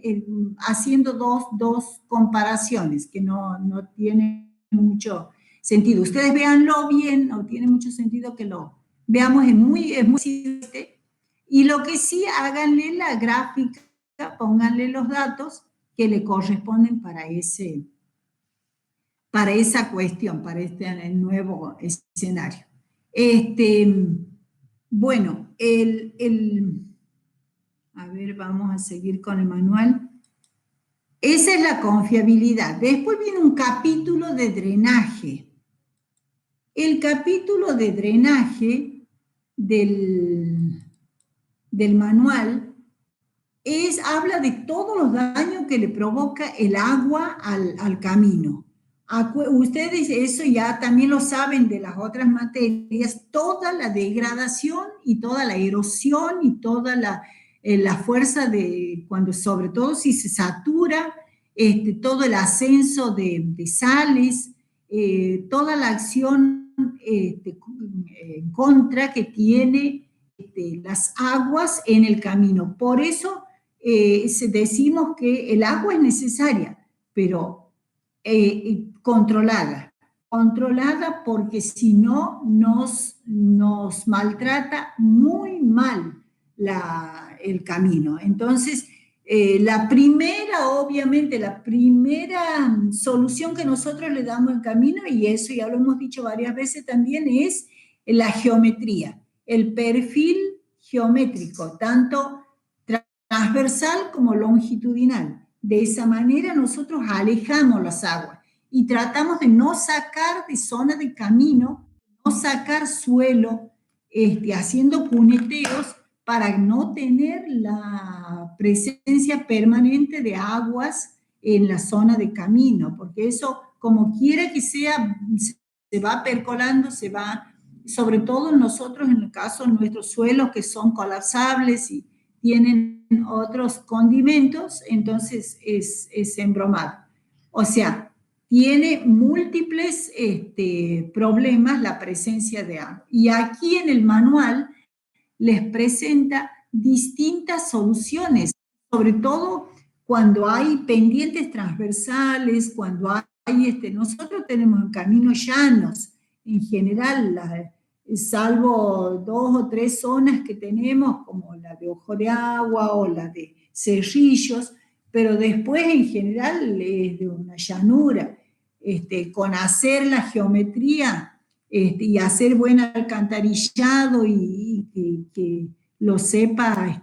haciendo dos comparaciones que no tienen mucho sentido. Ustedes véanlo bien, no tiene mucho sentido que lo veamos, es muy simple. Y lo que sí, háganle la gráfica, pónganle los datos que le corresponden para esa cuestión, para este nuevo escenario. Bueno, a ver, vamos a seguir con el manual. Esa es la confiabilidad. Después viene un capítulo de drenaje. El capítulo de drenaje del manual habla de todos los daños que le provoca el agua al camino. Ustedes eso ya también lo saben de las otras materias, toda la degradación y toda la erosión y toda la fuerza cuando sobre todo si se satura, todo el ascenso de sales, toda la acción en contra que tiene las aguas en el camino. Por eso decimos que el agua es necesaria, pero controlada porque si no nos maltrata muy mal el camino. Entonces, obviamente, la primera solución que nosotros le damos al camino, y eso ya lo hemos dicho varias veces también, es la geometría, el perfil geométrico, tanto transversal como longitudinal. De esa manera nosotros alejamos las aguas y tratamos de no sacar de zona de camino, no sacar suelo, haciendo cuneteos para no tener la presencia permanente de aguas en la zona de camino, porque eso, como quiera que sea, se va percolando, sobre todo nosotros, en el caso de nuestros suelos que son colapsables y tienen otros condimentos, entonces es embromado. O sea, tiene múltiples problemas la presencia de agua. Y aquí en el manual les presenta distintas soluciones, sobre todo cuando hay pendientes transversales, cuando nosotros tenemos caminos llanos, en general, salvo 2 o 3 zonas que tenemos, como la de Ojo de Agua o la de Cerrillos, pero después en general es de una llanura. Con hacer la geometría y hacer buen alcantarillado y que lo sepa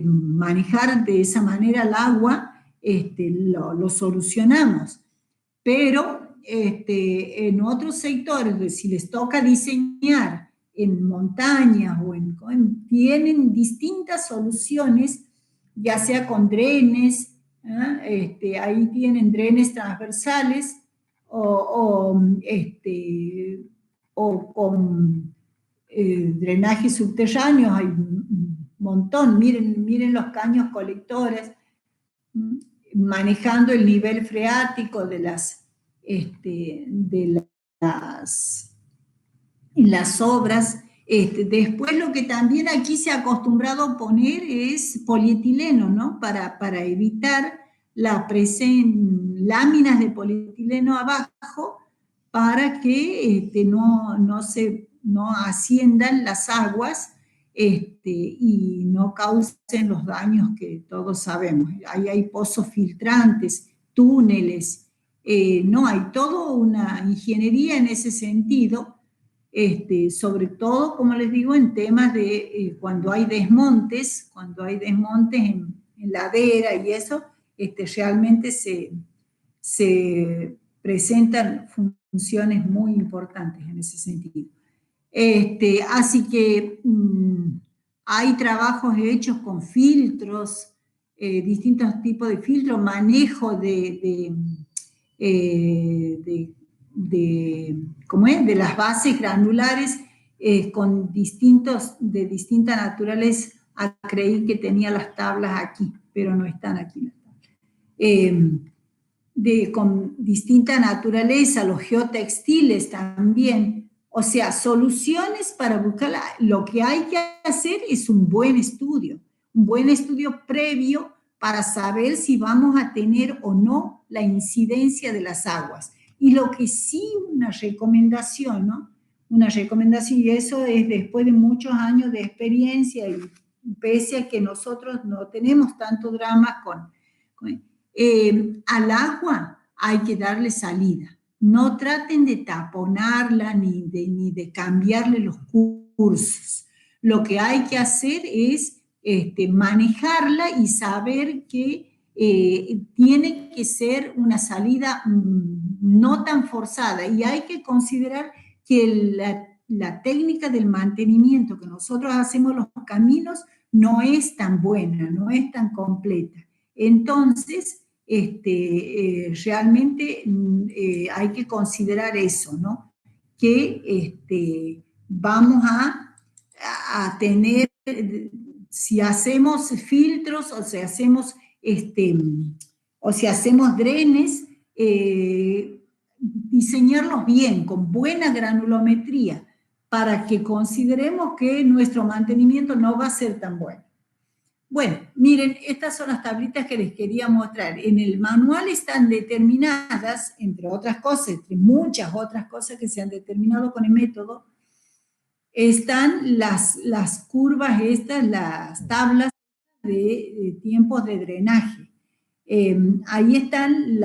manejar de esa manera el agua, lo solucionamos. Pero en otros sectores, si les toca diseñar en montañas tienen distintas soluciones, ya sea con drenes, ahí tienen drenes transversales o con drenajes subterráneos, hay un montón. Miren los caños colectores, manejando el nivel freático de las obras. Después lo que también aquí se ha acostumbrado a poner es polietileno, ¿no? Para evitar láminas de polietileno abajo, para que no asciendan las aguas y no causen los daños que todos sabemos. Ahí hay pozos filtrantes, túneles, no, hay toda una ingeniería en ese sentido. Sobre todo, como les digo, en temas de cuando hay desmontes en ladera y eso, realmente se presentan funciones muy importantes en ese sentido. Así que hay trabajos hechos con filtros, distintos tipos de filtros, manejo de las bases granulares de distinta naturaleza. Creí que tenía las tablas aquí, pero no están aquí. Con distinta naturaleza, los geotextiles también. O sea, soluciones para buscar. Lo que hay que hacer es un buen estudio previo para saber si vamos a tener o no la incidencia de las aguas. Y lo que sí, una recomendación, ¿no? Una recomendación, y eso es después de muchos años de experiencia, y pese a que nosotros no tenemos tanto drama al agua hay que darle salida. No traten de taponarla ni de cambiarle los cursos. Lo que hay que hacer es manejarla y saber que tiene que ser una salida no tan forzada, y hay que considerar que la técnica del mantenimiento que nosotros hacemos los caminos no es tan buena, no es tan completa. Entonces, realmente hay que considerar eso, ¿no? Que vamos a tener, si hacemos filtros o si hacemos drenes, diseñarlos bien, con buena granulometría, para que consideremos que nuestro mantenimiento no va a ser tan bueno. Bueno, miren, estas son las tablitas que les quería mostrar. En el manual están determinadas, entre otras cosas, entre muchas otras cosas que se han determinado con el método, están las curvas estas, las tablas de tiempos de drenaje. Ahí están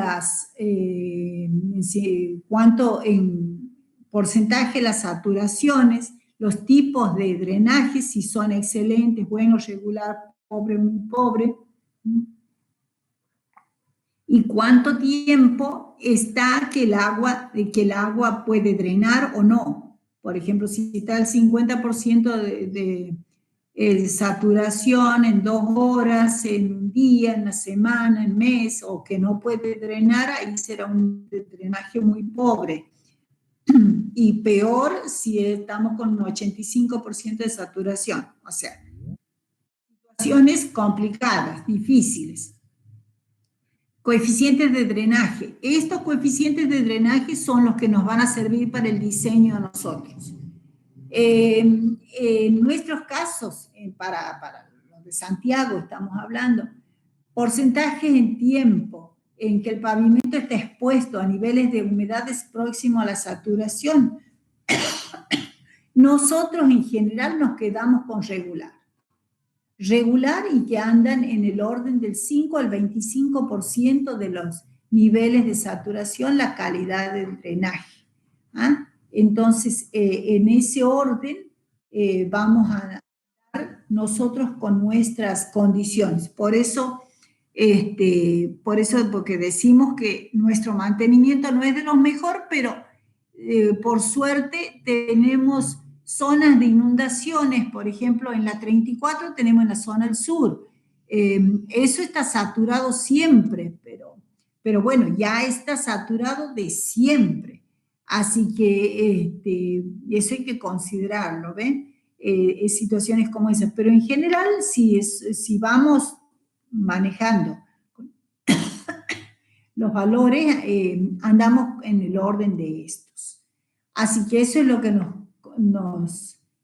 cuánto en porcentaje las saturaciones, los tipos de drenaje, si son excelentes, buenos, regular, pobre, muy pobre, y cuánto tiempo está que el agua puede drenar o no. Por ejemplo, si está el 50% de saturación en 2 horas, en un día, en una semana, en mes, o que no puede drenar, ahí será un drenaje muy pobre. Y peor si estamos con un 85% de saturación. O sea, situaciones complicadas, difíciles. Coeficientes de drenaje. Estos coeficientes de drenaje son los que nos van a servir para el diseño de nosotros. En nuestros casos, para los de Santiago estamos hablando, porcentajes en tiempo en que el pavimento está expuesto a niveles de humedades próximos a la saturación. Nosotros en general nos quedamos con regular y que andan en el orden del 5 al 25% de los niveles de saturación, la calidad del drenaje. ¿Ah? Entonces, en ese orden vamos a dar nosotros con nuestras condiciones. Por eso, porque decimos que nuestro mantenimiento no es de los mejores, pero por suerte tenemos zonas de inundaciones. Por ejemplo, en la 34 tenemos en la zona del sur. Eso está saturado siempre, pero pero bueno, ya está saturado de siempre. Así que eso hay que considerarlo, ¿ven? Situaciones como esas. Pero en general, si vamos manejando los valores, andamos en el orden de estos. Así que eso es lo que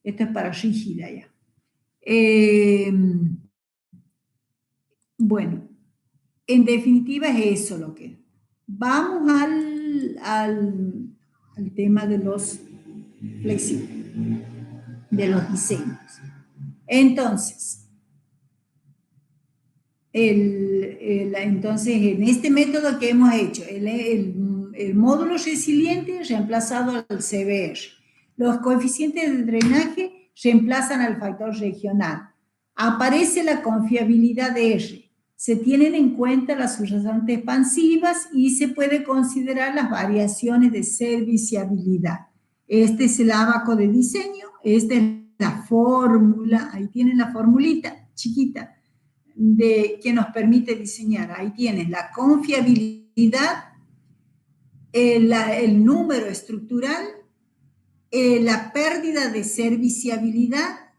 esto es para rígida ya. Bueno, en definitiva es eso lo que... Vamos al tema de los flexibles, de los diseños. Entonces, entonces, en este método que hemos hecho, el módulo resiliente reemplazado al CBR. Los coeficientes de drenaje reemplazan al factor regional. Aparece la confiabilidad de R. Se tienen en cuenta las subyacentes expansivas y se puede considerar las variaciones de serviciabilidad. Este es el ábaco de diseño, esta es la fórmula, ahí tienen la formulita chiquita que nos permite diseñar. Ahí tienen la confiabilidad, el número estructural, la pérdida de serviciabilidad,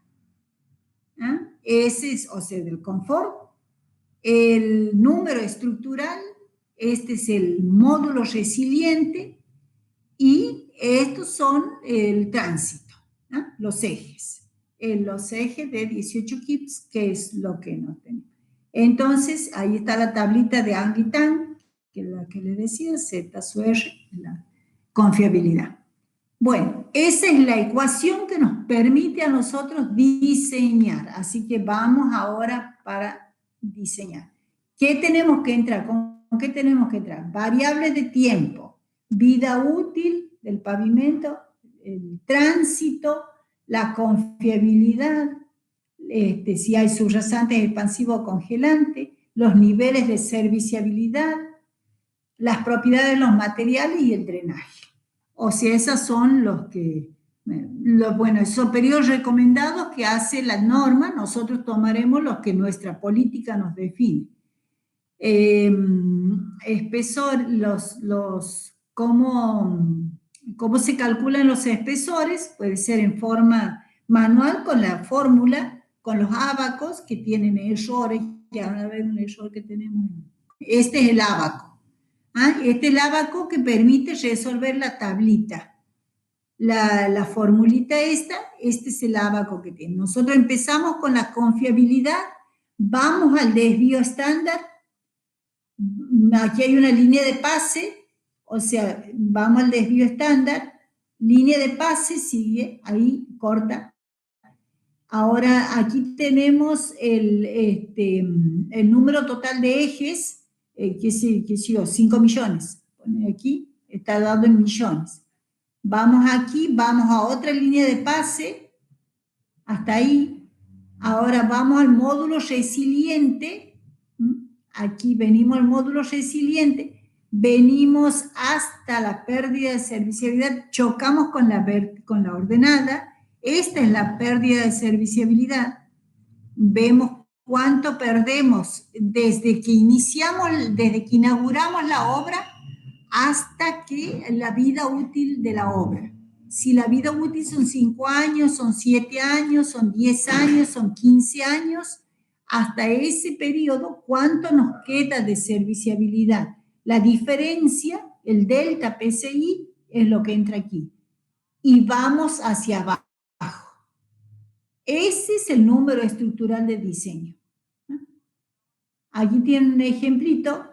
ese es, o sea, del confort, el número estructural, este es el módulo resiliente, y estos son el tránsito, los ejes de 18 kips, que es lo que nos tenemos. Entonces, ahí está la tablita de Anguitan, que es la que les decía, Z sub R, la confiabilidad. Bueno, esa es la ecuación que nos permite a nosotros diseñar. Así que vamos ahora para diseñar. ¿Qué tenemos que entrar? ¿Con qué tenemos que entrar? Variables de tiempo, vida útil del pavimento, el tránsito, la confiabilidad, si hay subyacentes expansivo o congelante, los niveles de serviciabilidad, las propiedades de los materiales y el drenaje. O sea, esos son esos periodos recomendados que hace la norma. Nosotros tomaremos los que nuestra política nos define. Espesor, cómo se calculan los espesores, puede ser en forma manual con la fórmula, con los ábacos que tienen errores. Ya van a ver un error que tenemos. Este es el ábaco. Este es el ábaco que permite resolver la tablita. La formulita este es el ábaco que tiene. Nosotros empezamos con la confiabilidad, vamos al desvío estándar, aquí hay una línea de pase, o sea, vamos al desvío estándar, línea de pase, sigue, ahí corta. Ahora aquí tenemos el número total de ejes, que sé yo, 5 millones. Pone aquí, está dado en millones. Vamos aquí, vamos a otra línea de pase, hasta ahí. Ahora vamos al módulo resiliente. Aquí venimos al módulo resiliente, venimos hasta la pérdida de serviciabilidad, chocamos con la ordenada. Esta es la pérdida de serviciabilidad. Vemos cuánto perdemos desde que inauguramos la obra hasta que la vida útil de la obra. Si la vida útil son 5 años, son 7 años, son 10 años, son 15 años, hasta ese periodo, ¿cuánto nos queda de serviciabilidad? La diferencia, el delta PCI, es lo que entra aquí. Y vamos hacia abajo. Ese es el número estructural de diseño. Aquí tienen un ejemplito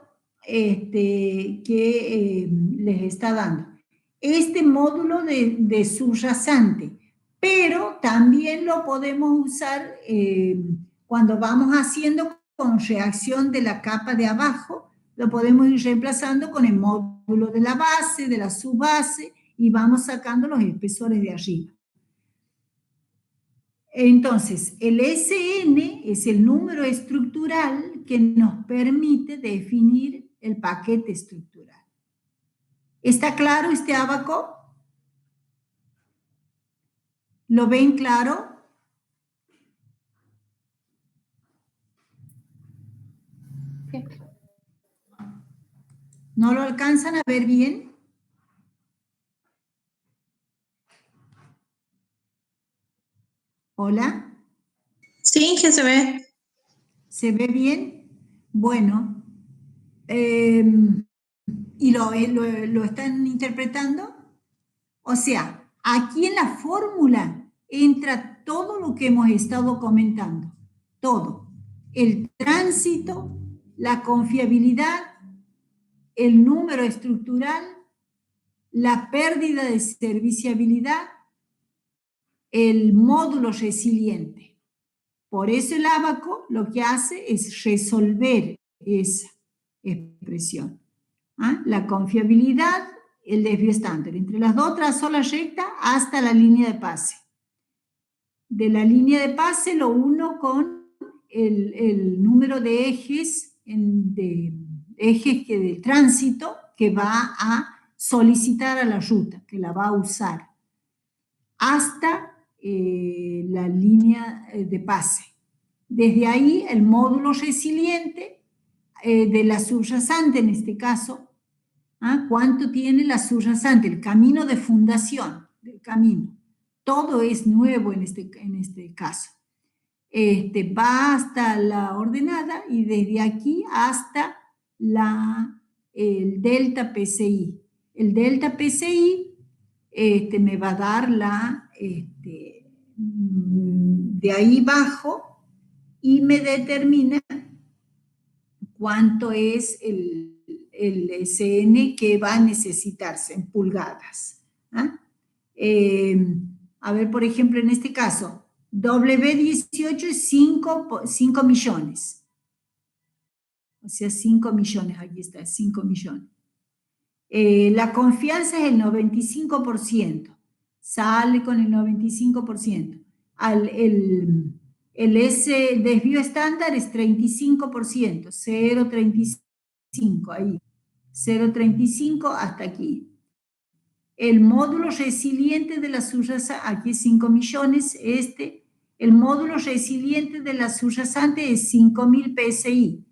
que les está dando. Este módulo de subyacente, pero también lo podemos usar cuando vamos haciendo con reacción de la capa de abajo, lo podemos ir reemplazando con el módulo de la base, de la subbase, y vamos sacando los espesores de arriba. Entonces, el SN es el número estructural que nos permite definir el paquete estructural. ¿Está claro este ábaco? ¿Lo ven claro? Sí. ¿No lo alcanzan a ver bien? ¿Hola? Sí, que se ve. ¿Se ve bien? Bueno, ¿y lo están interpretando? O sea, aquí en la fórmula entra todo lo que hemos estado comentando, todo. El tránsito, la confiabilidad, el número estructural, la pérdida de serviciabilidad, el módulo resiliente. Por eso el ábaco lo que hace es resolver esa expresión. ¿Ah? La confiabilidad, el desvío estándar. Entre las dos trazó la recta hasta la línea de pase. De la línea de pase lo uno con el número de ejes, de tránsito que va a solicitar a la ruta, que la va a usar, hasta la línea de pase. Desde ahí el módulo resiliente de la subyacente en este caso, ¿ah? ¿Cuánto tiene la subyacente? El camino de fundación del camino. Todo es nuevo en este caso. Va hasta la ordenada y desde aquí hasta el delta PCI. El delta PCI me va a dar de ahí bajo y me determina cuánto es el SN que va a necesitarse en pulgadas. ¿Ah? A ver, por ejemplo, en este caso, W18 es 5 millones. O sea, 5 millones, aquí está, 5 millones. La confianza es el 95%, sale con el 95%. El desvío estándar es 35%, 0,35 ahí, 0,35 hasta aquí. El módulo resiliente de la subyacente, aquí 5 millones, el módulo resiliente de la subyacente es 5.000 PSI.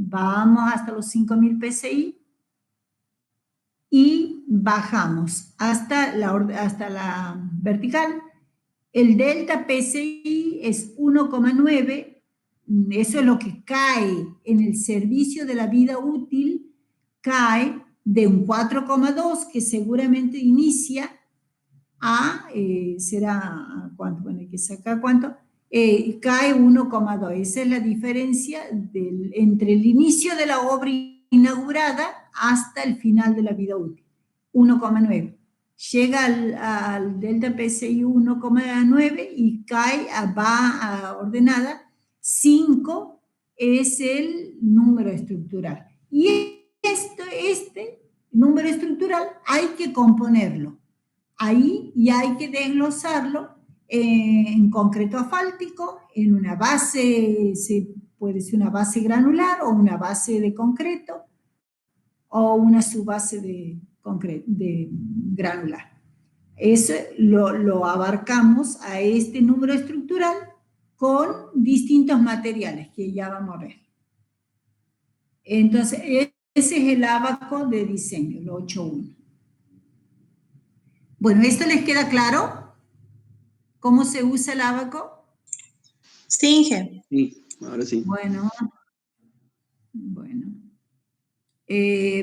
Vamos hasta los 5.000 PSI y bajamos hasta la vertical. El delta PSI es 1,9, eso es lo que cae en el servicio de la vida útil, cae de un 4,2 que seguramente inicia será, ¿cuánto? Bueno, hay que sacar cuánto, cae 1,2. Esa es la diferencia entre el inicio de la obra inaugurada hasta el final de la vida útil, 1,9. Llega al delta PSI 1,9 y cae, va a ordenada, 5 es el número estructural. Y este número estructural hay que componerlo ahí y hay que desglosarlo en concreto asfáltico, en una base, puede ser una base granular o una base de concreto o una subbase de granular. Eso lo abarcamos a este número estructural con distintos materiales que ya vamos a ver. Entonces, ese es el ábaco de diseño, el 8.1. Bueno, ¿esto les queda claro? ¿Cómo se usa el ábaco? Sí, Inge. Sí, ahora sí. Bueno.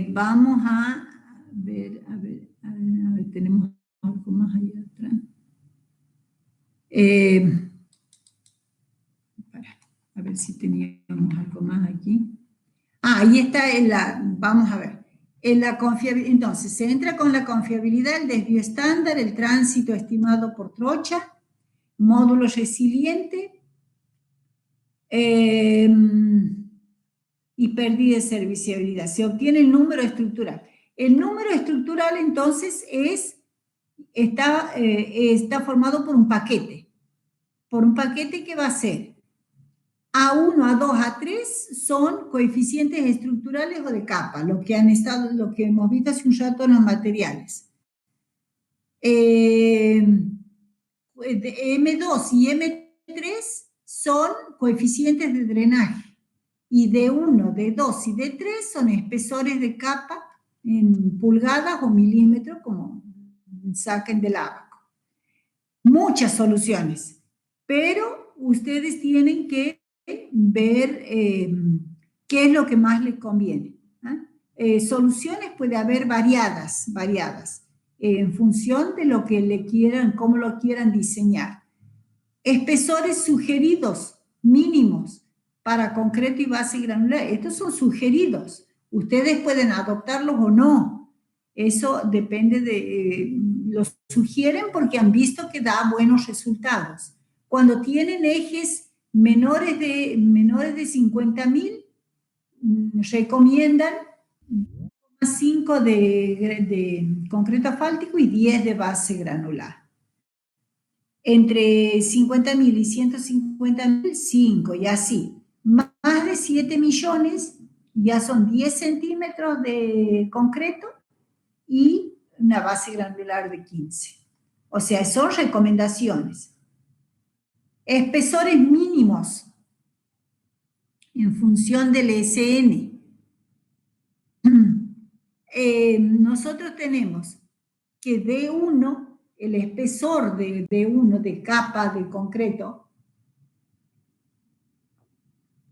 Vamos a ver, tenemos algo más allá atrás. A ver si teníamos algo más aquí. Ahí está vamos a ver. Entonces, se entra con la confiabilidad, el desvío estándar, el tránsito estimado por trocha, módulo resiliente y pérdida de serviciabilidad. Se obtiene el número estructural. El número estructural, entonces, está formado por un paquete. Por un paquete que va a ser A1, A2, A3 son coeficientes estructurales o de capa, lo que hemos visto hace un rato en los materiales. M2 y M3 son coeficientes de drenaje. Y D1, D2 y D3 son espesores de capa en pulgadas o milímetros, como saquen del abaco. Muchas soluciones, pero ustedes tienen que ver qué es lo que más les conviene. Soluciones puede haber variadas, en función de lo que le quieran, cómo lo quieran diseñar. Espesores sugeridos, mínimos, para concreto y base granular. Estos son sugeridos. Ustedes pueden adoptarlos o no. Eso depende de... los sugieren porque han visto que da buenos resultados. Cuando tienen ejes menores de 50.000, recomiendan 5 de concreto asfáltico y 10 de base granular. Entre 50.000 y 150.000, 5, y así. Más de 7 millones, ya son 10 centímetros de concreto y una base granular de 15. O sea, son recomendaciones. Espesores mínimos en función del SN. Nosotros tenemos que D1, el espesor de D1, de capa de concreto,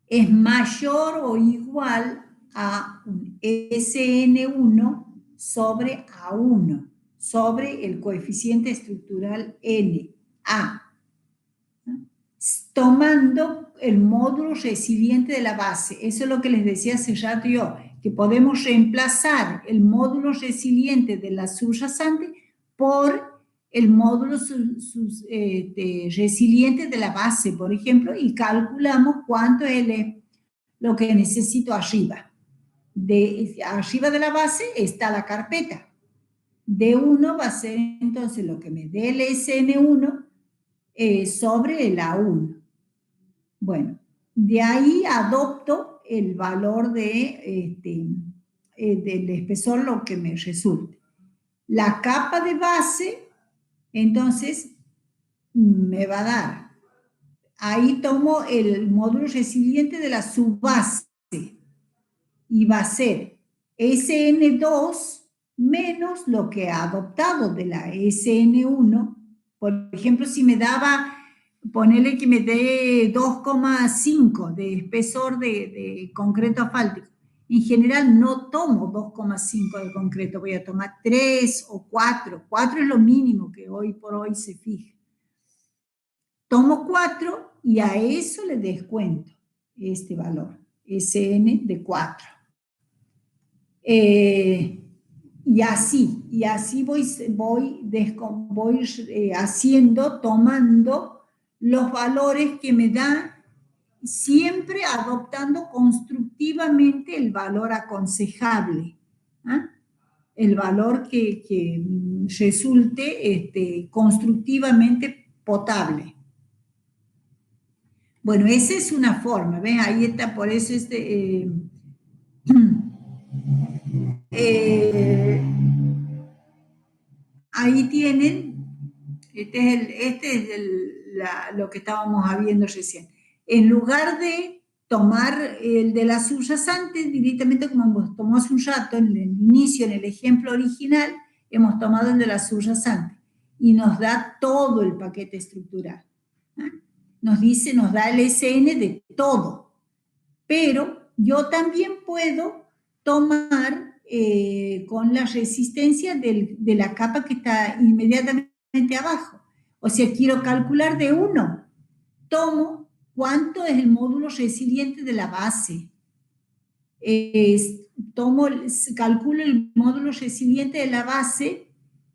es mayor o igual a un SN1 sobre A1, sobre el coeficiente estructural N, A, tomando el módulo resiliente de la base. Eso es lo que les decía hace rato yo, que podemos reemplazar el módulo resiliente de la subyacente por el módulo resiliente de la base, por ejemplo, y calculamos cuánto es lo que necesito arriba. Arriba de la base está la carpeta. D1 va a ser entonces lo que me dé el SN1 sobre el A1. Bueno, de ahí adopto el valor del espesor, lo que me resulte. La capa de base, entonces, me va a dar. Ahí tomo el módulo resiliente de la subbase y va a ser SN2 menos lo que ha adoptado de la SN1. Por ejemplo, si me daba, ponerle que me dé 2,5 de espesor de concreto asfáltico. En general no tomo 2,5 de concreto, voy a tomar 3 o 4. 4 es lo mínimo que hoy por hoy se fija. Tomo 4 y a eso le descuento este valor, SN de 4. Y así voy haciendo, tomando los valores que me dan, siempre adoptando constructivamente el valor aconsejable, el valor que resulte constructivamente potable. Bueno, esa es una forma, ¿ven? Ahí está, por eso ahí tienen, lo que estábamos viendo recién. En lugar de tomar el de la subyacente, directamente como hemos tomado hace un rato, en el inicio, en el ejemplo original, hemos tomado el de la subyacente y nos da todo el paquete estructural. Nos da el SN de todo, pero yo también puedo tomar con la resistencia de la capa que está inmediatamente abajo. O sea, quiero calcular de 1. Tomo cuánto es el módulo resiliente de la base. Calculo el módulo resiliente de la base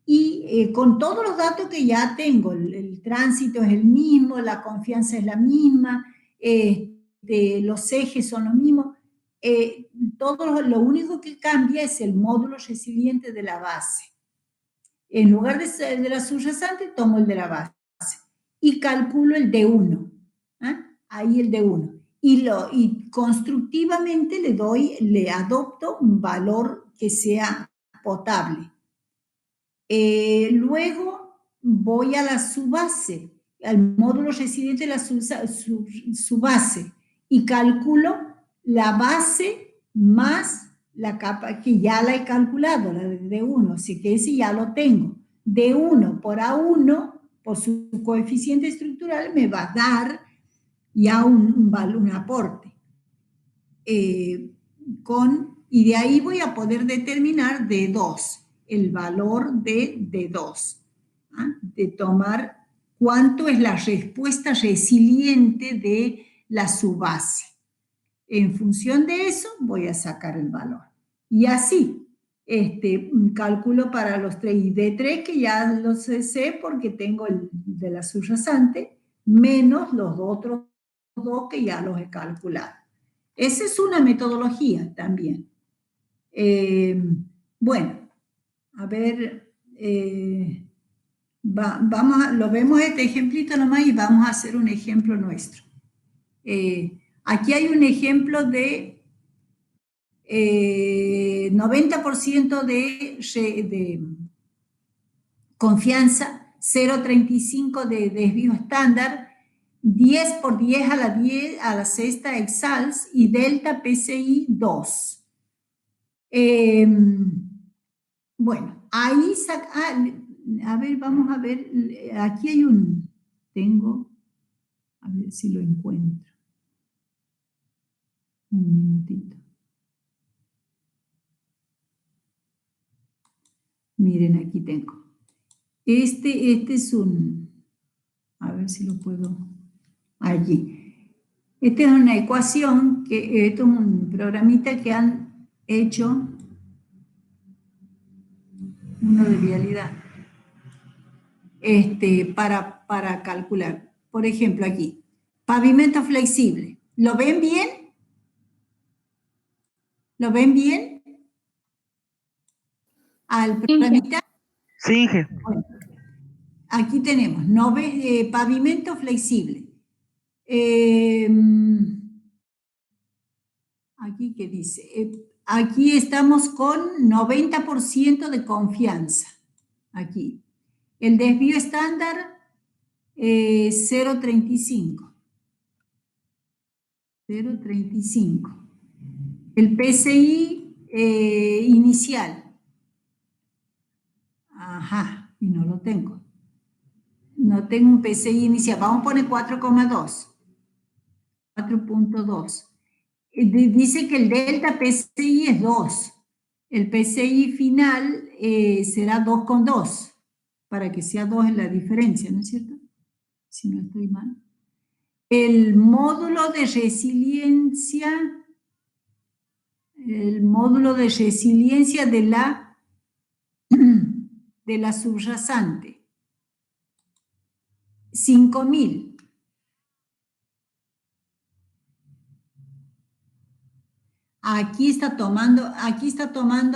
y con todos los datos que ya tengo, el tránsito es el mismo, la confianza es la misma, los ejes son los mismos, lo único que cambia es el módulo resiliente de la base. En lugar de la subyacente, tomo el de la base y calculo el D1. Ahí el D1. Y constructivamente le adopto un valor que sea potable. Luego voy a la subbase, al módulo resiliente de la subbase, y calculo la base más la capa que ya la he calculado, la de D1, así que ese ya lo tengo. D1 por A1, por su coeficiente estructural, me va a dar ya un aporte. Y de ahí voy a poder determinar D2, el valor de D2, ¿ah? De tomar cuánto es la respuesta resiliente de la subbase. En función de eso voy a sacar el valor. Y así, cálculo para los 3 y D3, que ya los sé porque tengo el de la subyacente, menos los otros dos que ya los he calculado. Esa es una metodología también. Bueno, a ver, lo vemos este ejemplito nomás y vamos a hacer un ejemplo nuestro. Aquí hay un ejemplo de 90% de confianza, 0,35 de desvío estándar, 10 por 10 a la sexta exals y delta PCI 2. Bueno, ahí a ver, vamos a ver, aquí hay a ver si lo encuentro. Un minutito. Miren, aquí tengo. Este es a ver si lo puedo, allí. Esta es una ecuación, esto es un programita que han hecho, uno de vialidad, para calcular. Por ejemplo, aquí, pavimento flexible. ¿Lo ven bien? ¿Lo ven bien? Al programita. Sí, Inge. Bueno, aquí tenemos pavimento flexible. Aquí que dice, aquí estamos con 90% de confianza. Aquí. El desvío estándar, 0,35. 0,35. El PCI inicial. Ajá, y no lo tengo. No tengo un PCI inicial. Vamos a poner 4,2. 4,2. Dice que el delta PCI es 2. El PCI final será 2,2, para que sea 2 en la diferencia, ¿no es cierto? Si no estoy mal. El módulo de resiliencia de la subyacente, 5.000. Aquí está tomando,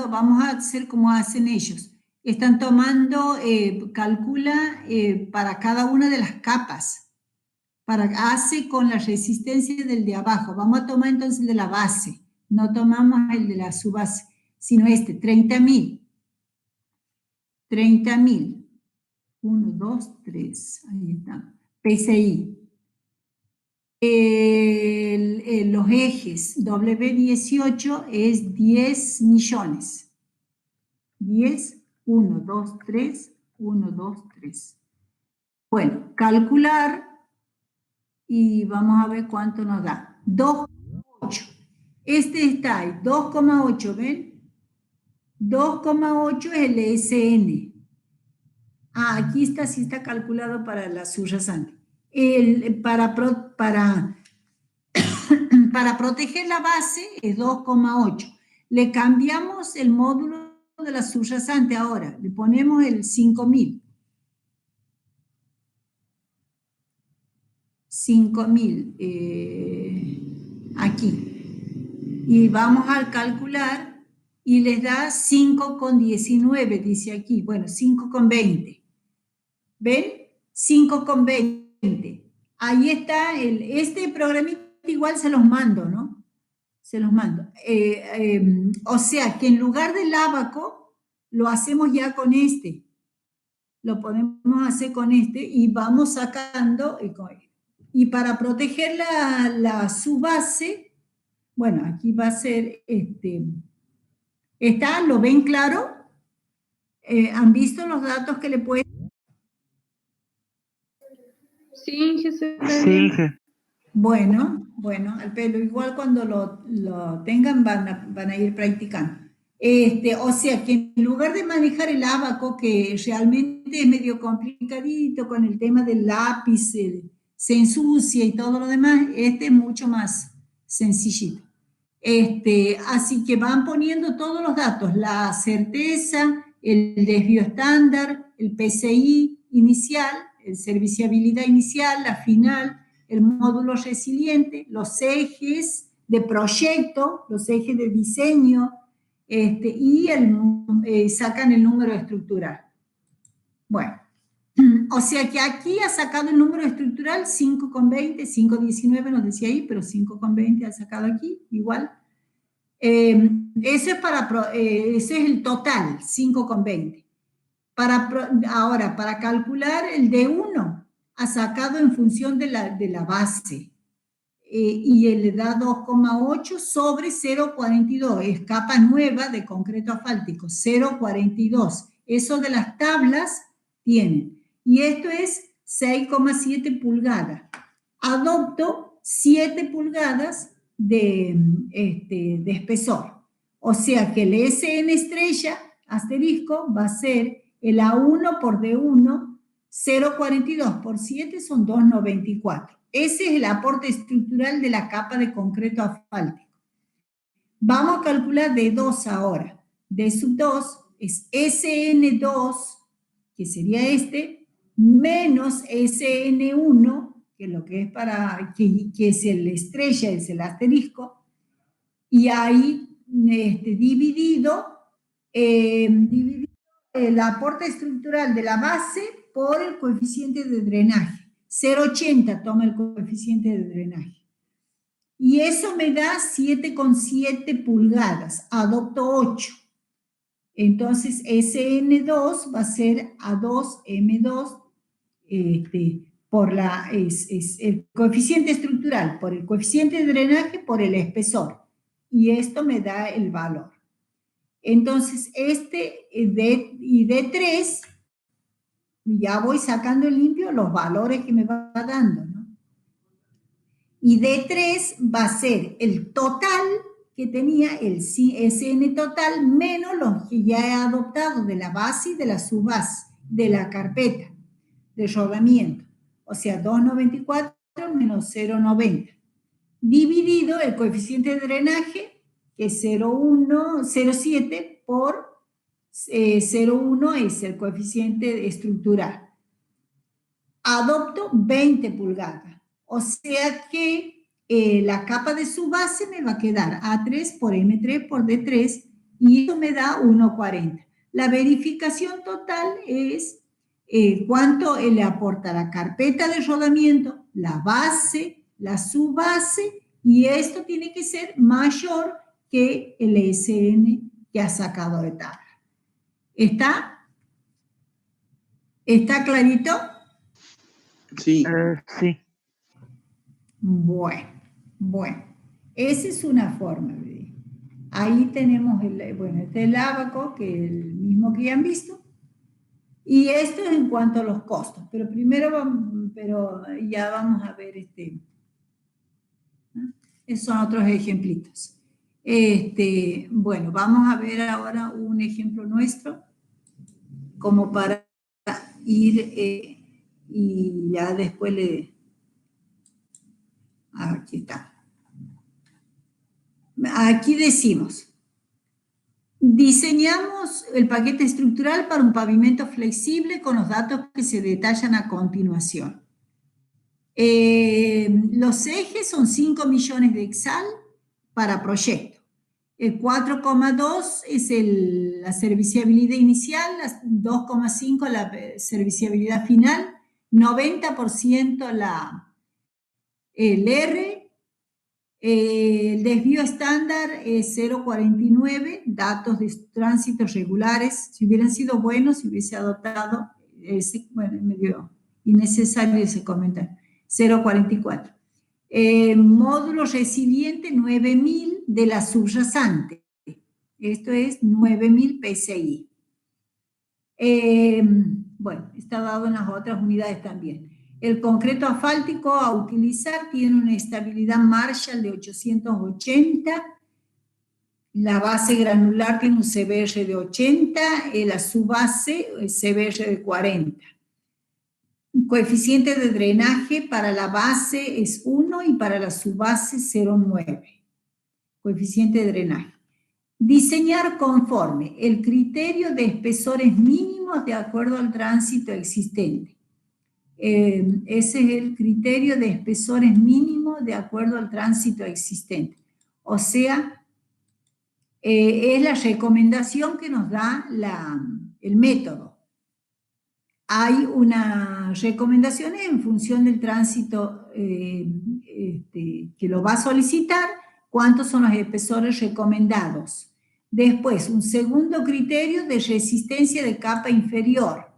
vamos a hacer como hacen ellos. Están tomando, calcula para cada una de las capas, hace con la resistencia del de abajo. Vamos a tomar entonces el de la base, no tomamos el de la subbase, sino 30.000. 30.000. 1, 2, 3, ahí está. PCI. Los ejes W18 es 10 millones. 10, 1, 2, 3, 1, 2, 3. Bueno, calcular y vamos a ver cuánto nos da. 2,8. Este está ahí, 2,8, ¿ven? 2,8 es el SN. Aquí está, sí está calculado para la subyacente. Para proteger la base es 2,8. Le cambiamos el módulo de la subyacente ahora. Le ponemos el 5.000. 5.000 aquí. Y vamos a calcular y les da 5,19, dice aquí. Bueno, 5,20. ¿Ven? 5,20. Ahí está, este programita igual se los mando, ¿no? Se los mando. O sea, que en lugar del ábaco, lo hacemos ya con este. Lo podemos hacer con este y vamos sacando. Y para proteger la subbase, bueno, aquí va a ser ¿Está? ¿Lo ven claro? ¿Han visto los datos que le pueden? Sí, Inge, se ve Sí, bien. Inge. Bueno, al pelo, igual cuando lo tengan van a ir practicando. O sea que en lugar de manejar el ábaco, que realmente es medio complicadito con el tema del lápiz, se ensucia y todo lo demás, este es mucho más sencillito. Así que van poniendo todos los datos, la certeza, el desvío estándar, el PCI inicial, el serviciabilidad inicial, la final, el módulo resiliente, los ejes de proyecto, los ejes de diseño, y sacan el número estructural. Bueno, o sea que aquí ha sacado el número estructural 5,20, 5,19 nos decía ahí, pero 5,20 ha sacado aquí, igual. Ese es el total, 5,20. Ahora, para calcular el D1, ha sacado en función de la base. Y le da 2,8 sobre 0,42. Es capa nueva de concreto asfáltico, 0,42. Eso de las tablas tienen. Y esto es 6,7 pulgadas. Adopto 7 pulgadas de espesor. O sea que el SN estrella, asterisco, va a ser el A1 por D1, 0,42 por 7 son 2,94. Ese es el aporte estructural de la capa de concreto asfáltico. Vamos a calcular D2 ahora. D sub 2 es SN2, que sería menos SN1, que lo que es que es el estrella, es el asterisco, y ahí dividido el aporte estructural de la base por el coeficiente de drenaje. 0,80 toma el coeficiente de drenaje. Y eso me da 7,7 pulgadas, adopto 8. Entonces, SN2 va a ser A2M2 por el coeficiente estructural, por el coeficiente de drenaje, por el espesor. Y esto me da el valor. Entonces, y D3, ya voy sacando limpio los valores que me va dando, ¿no? Y D3 va a ser el total que tenía, el SN total, menos los que ya he adoptado de la base y de la subbase, de la carpeta de rodamiento. O sea, 2,94 menos 0,90. Dividido el coeficiente de drenaje, que es 0,7 por 0,1 es el coeficiente estructural. Adopto 20 pulgadas. O sea que la capa de su base me va a quedar A3 por M3 por D3 y eso me da 1,40. La verificación total es cuánto le aporta la carpeta de rodamiento, la base, la subbase, y esto tiene que ser mayor que el SN que ha sacado de tabla. ¿Está? ¿Está clarito? Sí. Sí. Bueno. Esa es una forma. Ahí tenemos el ábaco, que es el mismo que ya han visto. Y esto es en cuanto a los costos. Pero primero ya vamos a ver ¿no? Esos son otros ejemplitos. Bueno, vamos a ver ahora un ejemplo nuestro, como para ir y ya después aquí está. Aquí decimos, diseñamos el paquete estructural para un pavimento flexible con los datos que se detallan a continuación. Los ejes son 5 millones de hexal para proyecto. El 4,2 es la serviciabilidad inicial, 2,5 la serviciabilidad final, 90% el R, el desvío estándar es 0,49, datos de tránsito regulares. Si hubieran sido buenos, si hubiese adoptado, medio innecesario ese comentario, 0,44. Módulo resiliente 9000 de la subyacente. Esto es 9.000 PSI. Bueno, está dado en las otras unidades también. El concreto asfáltico a utilizar tiene una estabilidad Marshall de 880, la base granular tiene un CBR de 80, la subbase CBR de 40. Coeficiente de drenaje para la base es 1 y para la subbase 0,9. Coeficiente de drenaje. Diseñar conforme el criterio de espesores mínimos de acuerdo al tránsito existente. Ese es el criterio de espesores mínimos de acuerdo al tránsito existente. O sea, es la recomendación que nos da el método. Hay unas recomendaciones en función del tránsito que lo va a solicitar, cuántos son los espesores recomendados. Después, un segundo criterio de resistencia de capa inferior.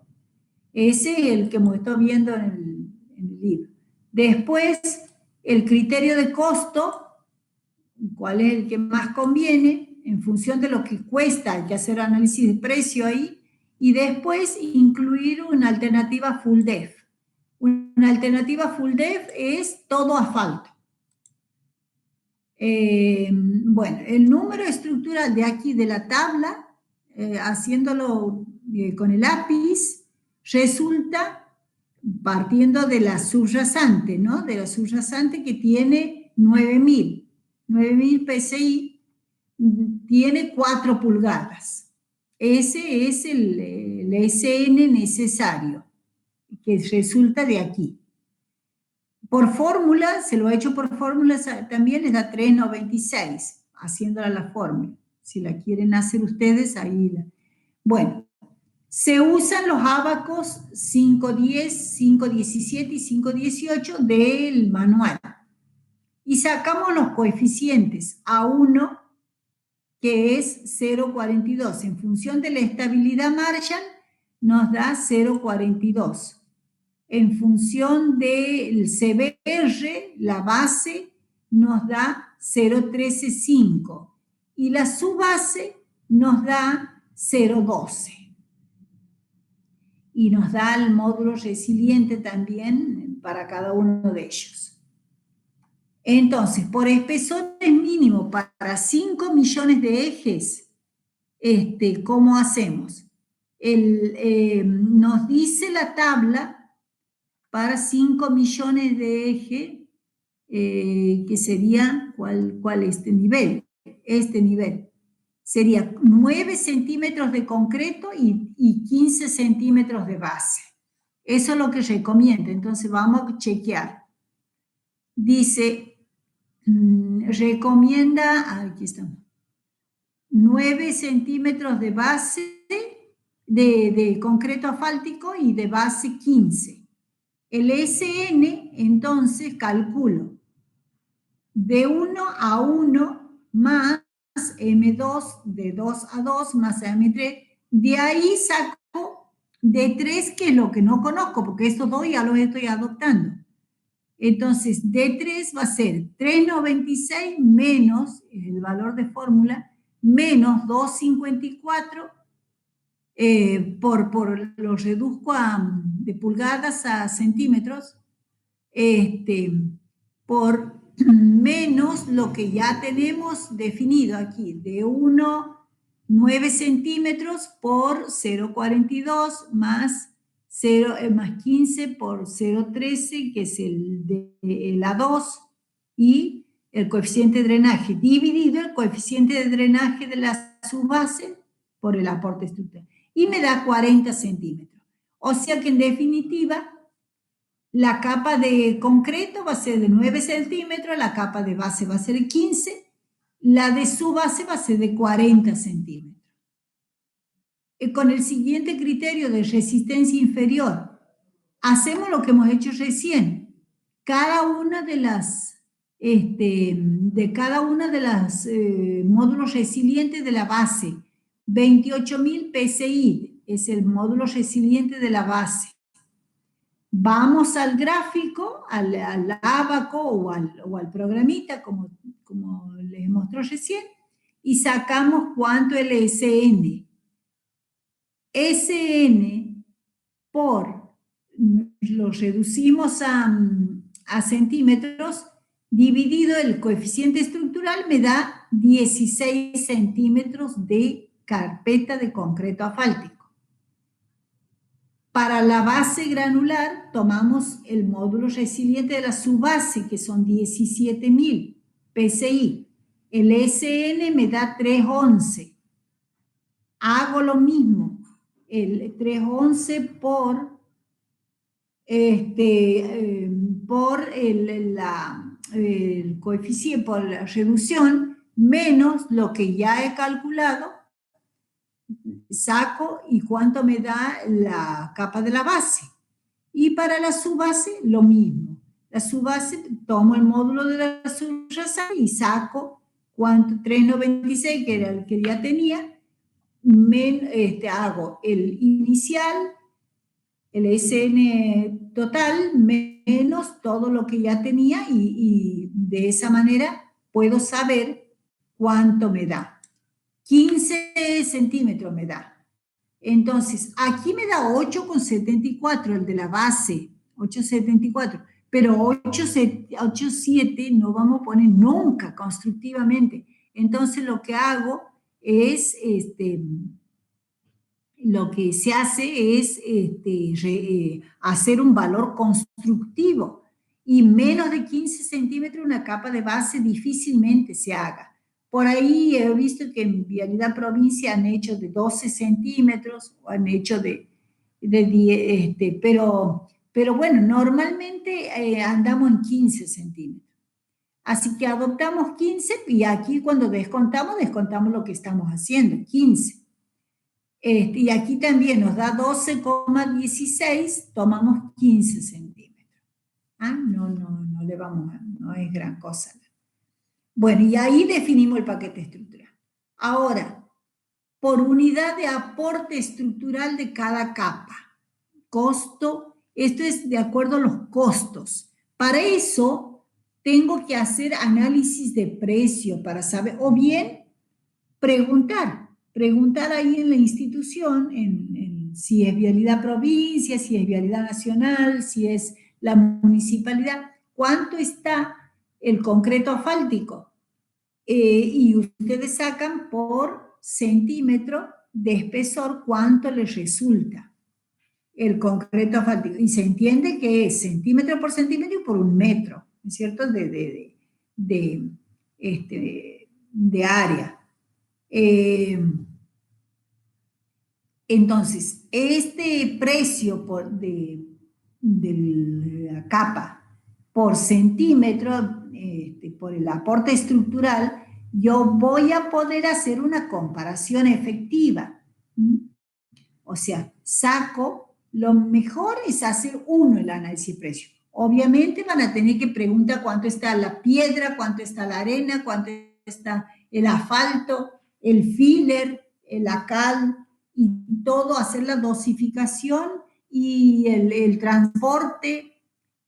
Ese es el que hemos estado viendo en el libro. Después, el criterio de costo, cuál es el que más conviene, en función de lo que cuesta, hay que hacer análisis de precio ahí, y después incluir una alternativa full def. Una alternativa full def es todo asfalto. Bueno, el número estructural de aquí de la tabla, haciéndolo con el lápiz, resulta partiendo de la subrasante, ¿no? De la subrasante que tiene 9.000 PSI, tiene 4 pulgadas. Ese es el SN necesario, que resulta de aquí. Por fórmula, se lo he hecho por fórmula también, les da 3,96, haciéndola la fórmula. Si la quieren hacer ustedes, ahí la... Bueno, se usan los ábacos 510, 517 y 518 del manual. Y sacamos los coeficientes A1, que es 0,42. En función de la estabilidad Marshall, nos da 0,42. En función del CBR, la base nos da 0,135 y la subbase nos da 0,12. Y nos da el módulo resiliente también para cada uno de ellos. Entonces, por espesores mínimos para 5 millones de ejes, ¿cómo hacemos? Nos dice la tabla para 5 millones de eje, que sería, ¿cuál este nivel? Este nivel. Sería 9 centímetros de concreto y 15 centímetros de base. Eso es lo que recomienda. Entonces vamos a chequear. Dice, recomienda, aquí estamos, 9 centímetros de base de concreto asfáltico y de base 15. El SN, entonces, calculo de 1 a 1 más M2, de 2 a 2 más M3. De ahí saco de 3, que es lo que no conozco, porque estos dos ya los estoy adoptando. Entonces, de 3 va a ser 3,96 menos el valor de fórmula, menos 2,54, lo reduzco de pulgadas a centímetros, por menos lo que ya tenemos definido aquí, de 9 centímetros por 0,42 más 15 por 0,13, que es el A2, y el coeficiente de drenaje, dividido el coeficiente de drenaje de la subbase por el aporte estructural. Y me da 40 centímetros. O sea que en definitiva, la capa de concreto va a ser de 9 centímetros, la capa de base va a ser de 15, la de subbase va a ser de 40 centímetros. Con el siguiente criterio de resistencia inferior, hacemos lo que hemos hecho recién. Cada una de las módulos resilientes de la base, 28.000 PSI es el módulo resiliente de la base. Vamos al gráfico, al ábaco o al programita, como les mostró recién, y sacamos cuánto es el SN. SN lo reducimos a centímetros, dividido el coeficiente estructural me da 16 centímetros de carpeta de concreto asfáltico. Para la base granular tomamos el módulo resiliente de la subbase, que son 17.000 PSI. El SN me da 311. Hago lo mismo, el 311 por el coeficiente, por la reducción, menos lo que ya he calculado, saco y cuánto me da la capa de la base. Y para la subbase, lo mismo. La subbase, tomo el módulo de la subrasada y saco cuánto, 396, que era el que ya tenía, hago el inicial, el SN total, menos todo lo que ya tenía, y de esa manera puedo saber cuánto me da. 15 centímetros me da. Entonces, aquí me da 8,74 el de la base, 8,74, pero 8,7 no vamos a poner nunca constructivamente. Entonces, lo que hago es, lo que se hace es hacer un valor constructivo, y menos de 15 centímetros una capa de base difícilmente se haga. Por ahí he visto que en Vialidad Provincia han hecho de 12 centímetros, o han hecho de 10, pero bueno, normalmente andamos en 15 centímetros. Así que adoptamos 15, y aquí cuando descontamos lo que estamos haciendo, 15. Y aquí también nos da 12,16, tomamos 15 centímetros. No le vamos a, no es gran cosa. Bueno, y ahí definimos el paquete estructural. Ahora, por unidad de aporte estructural de cada capa, costo, esto es de acuerdo a los costos. Para eso tengo que hacer análisis de precio para saber, o bien preguntar ahí en la institución, si es Vialidad Provincia, si es Vialidad Nacional, si es la municipalidad, cuánto está el concreto asfáltico. Y ustedes sacan por centímetro de espesor cuánto les resulta el concreto asfáltico. Y se entiende que es centímetro por centímetro y por un metro, ¿no es cierto?, de área. Entonces, este precio de la capa por centímetro, por el aporte estructural, yo voy a poder hacer una comparación efectiva. O sea, lo mejor es hacer el análisis de precio. Obviamente van a tener que preguntar cuánto está la piedra, cuánto está la arena, cuánto está el asfalto, el filler, la cal, y todo, hacer la dosificación y el transporte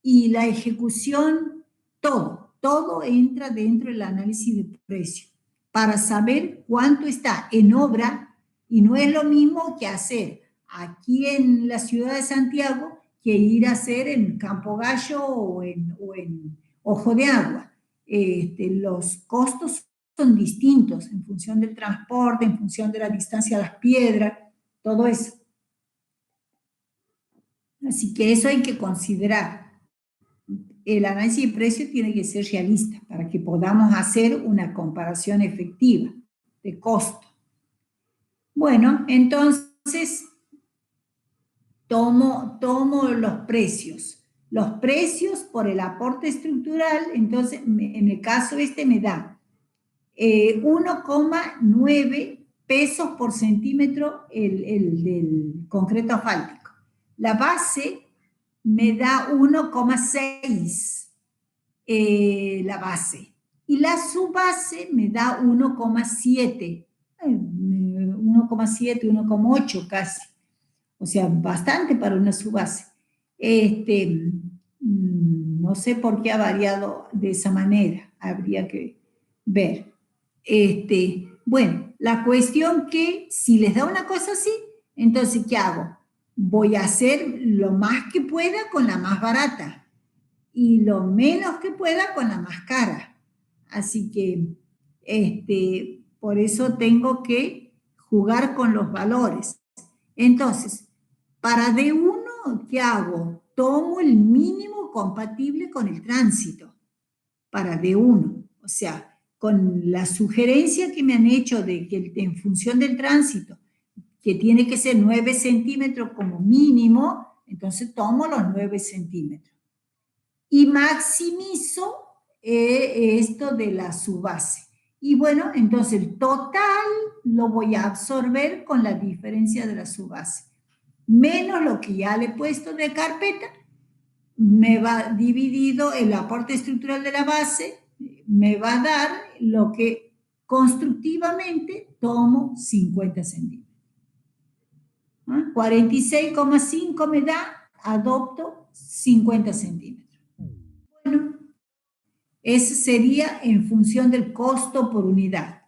y la ejecución, todo entra dentro del análisis de precio para saber cuánto está en obra, y no es lo mismo que hacer aquí en la ciudad de Santiago que ir a hacer en Campo Gallo o en Ojo de Agua. Los costos son distintos en función del transporte, en función de la distancia a las piedras, todo eso. Así que eso hay que considerar. El análisis de precios tiene que ser realista para que podamos hacer una comparación efectiva de costo. Bueno, entonces tomo los precios. Los precios por el aporte estructural, entonces en el caso me da 1,9 pesos por centímetro el del concreto asfáltico. La base me da 1,6 la base, y la subbase me da 1,7, 1,8 casi, o sea, bastante para una subbase. No sé por qué ha variado de esa manera, habría que ver. Bueno, la cuestión que si les da una cosa así, entonces, ¿qué hago? Voy a hacer lo más que pueda con la más barata y lo menos que pueda con la más cara. Así que, por eso tengo que jugar con los valores. Entonces, para D1, ¿qué hago? Tomo el mínimo compatible con el tránsito para D1. O sea, con la sugerencia que me han hecho de que en función del tránsito, que tiene que ser 9 centímetros como mínimo, entonces tomo los 9 centímetros. Y maximizo esto de la subbase. Y bueno, entonces el total lo voy a absorber con la diferencia de la subbase. Menos lo que ya le he puesto de carpeta, me va dividido el aporte estructural de la base, me va a dar lo que constructivamente tomo 50 centímetros. 46,5 me da, adopto 50 centímetros. Bueno, eso sería en función del costo por unidad.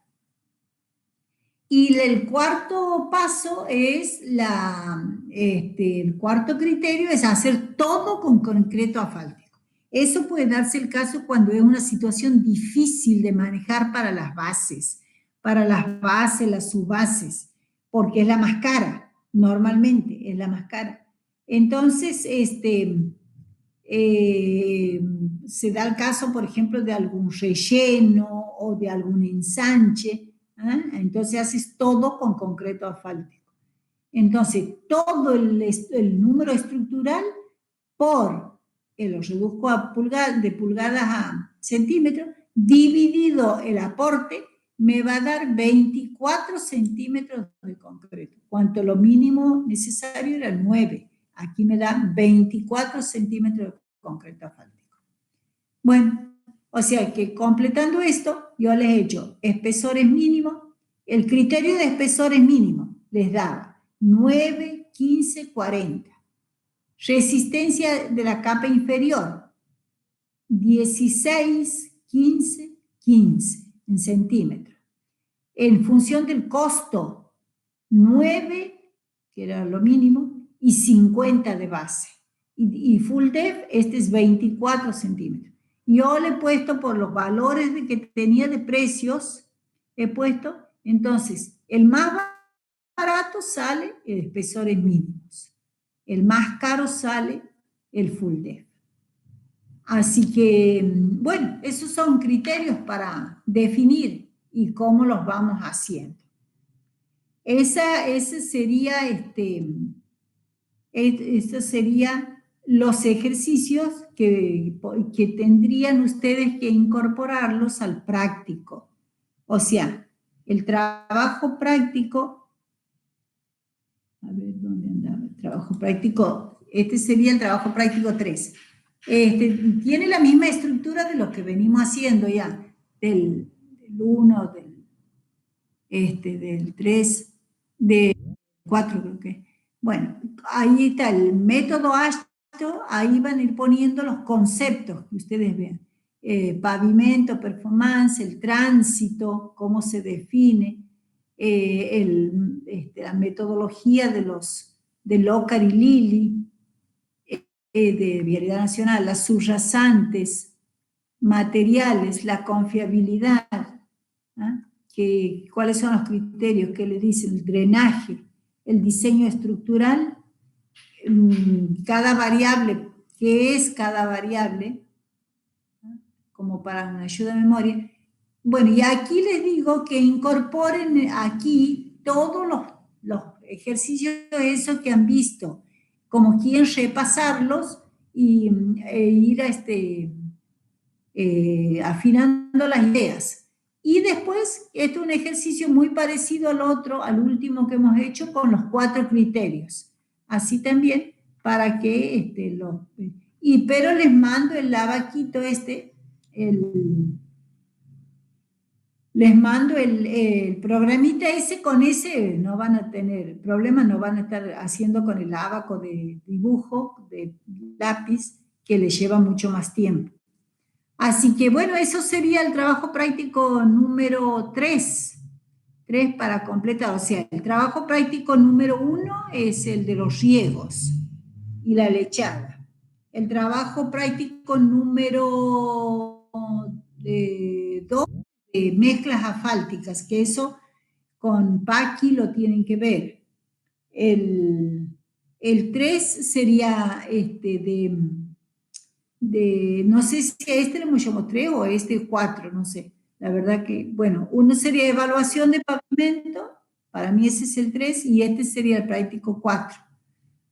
Y el cuarto paso es el cuarto criterio es hacer todo con concreto asfáltico. Eso puede darse el caso cuando es una situación difícil de manejar para las bases, las subbases, porque es la más cara, normalmente es la más cara. Entonces, se da el caso, por ejemplo, de algún relleno o de algún ensanche. Entonces haces todo con concreto asfáltico. Entonces, todo el número estructural lo reduzco de pulgadas a centímetros, dividido el aporte, me va a dar 24 centímetros de concreto. Cuanto lo mínimo necesario era 9. Aquí me da 24 centímetros de concreto asfáltico. Bueno, o sea que completando esto, yo les he hecho espesores mínimos. El criterio de espesores mínimos les daba 9, 15, 40. Resistencia de la capa inferior, 16, 15, 15 en centímetros. En función del costo, 9, que era lo mínimo, y 50 de base. Y full depth, este es 24 centímetros. Yo le he puesto por los valores que tenía de precios, he puesto, entonces, el más barato sale el espesores mínimos. El más caro sale el full depth. Así que, bueno, esos son criterios para definir y cómo los vamos haciendo. Ese sería, estos serían los ejercicios que tendrían ustedes que incorporarlos al práctico. O sea, el trabajo práctico, a ver dónde andaba el trabajo práctico, este sería el trabajo práctico 3. Tiene la misma estructura de lo que venimos haciendo ya, del 1, del 3, del 4 creo que. Bueno, ahí está el método ASTO, ahí van a ir poniendo los conceptos que ustedes vean. Pavimento, performance, el tránsito, cómo se define, la metodología de Lócar y Lilly, de Vialidad Nacional, las subrasantes, materiales, la confiabilidad, cuáles son los criterios que le dicen, el drenaje, el diseño estructural, cada variable, ¿qué es cada variable? Como para una ayuda de memoria. Bueno, y aquí les digo que incorporen aquí todos los ejercicios esos que han visto, como quieren repasarlos y ir afinando las ideas. Y después, este es un ejercicio muy parecido al otro, al último que hemos hecho, con los 4 criterios. Así también, para que pero les mando el abaquito les mando el programita ese, con ese no van a tener problemas, no van a estar haciendo con el abaco de dibujo, de lápiz, que les lleva mucho más tiempo. Así que bueno, eso sería el trabajo práctico número 3. 3 para completar. O sea, el trabajo práctico número 1 es el de los riegos y la lechada. El trabajo práctico número 2, mezclas asfálticas, que eso con Paqui lo tienen que ver. El 3 sería no sé si a este le llamamos 3 o a este 4, no sé. La verdad que, bueno, uno sería evaluación de pavimento, para mí ese es el 3, y este sería el práctico 4.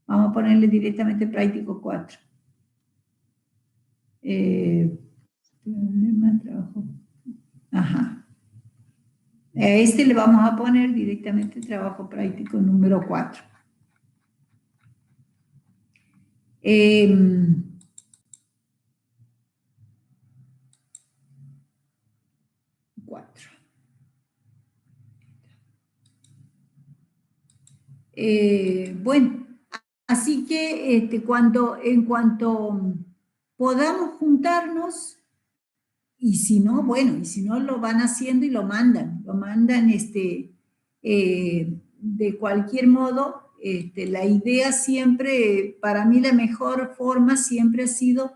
Vamos a ponerle directamente práctico 4. Problema, trabajo. Ajá. A este le vamos a poner directamente trabajo práctico número 4. Bueno, así que en cuanto podamos juntarnos, y si no, bueno, y si no lo van haciendo y lo mandan de cualquier modo. La idea siempre, para mí la mejor forma siempre ha sido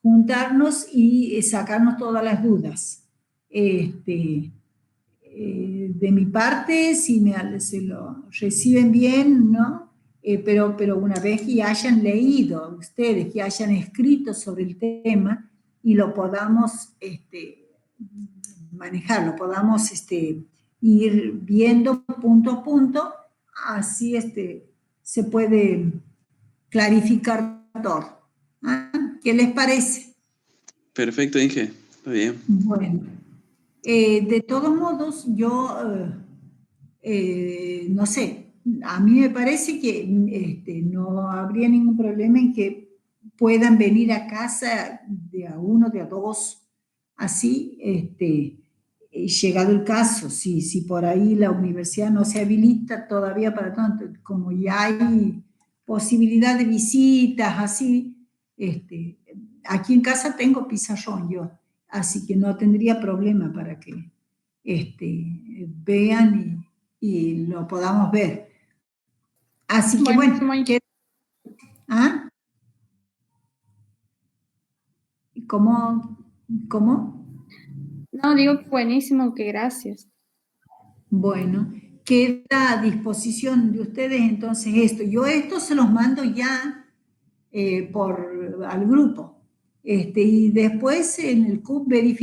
juntarnos y sacarnos todas las dudas. De mi parte, si se lo reciben bien, ¿no? Pero una vez que hayan leído ustedes, que hayan escrito sobre el tema y lo podamos manejar, lo podamos ir viendo punto a punto, así se puede clarificar todo. ¿Ah? ¿Qué les parece? Perfecto, Inge. Está bien. Bueno. De todos modos, yo, no sé, a mí me parece que no habría ningún problema en que puedan venir a casa de a uno, de a dos, así, llegado el caso, si por ahí la universidad no se habilita todavía para tanto, como ya hay posibilidad de visitas, así, aquí en casa tengo pizarrón yo. Así que no tendría problema para que vean y lo podamos ver. Así que bueno. ¿Ah? ¿Cómo? No, digo buenísimo, que gracias. Bueno, queda a disposición de ustedes entonces esto. Yo esto se los mando ya al grupo. Y después en el CUP verificamos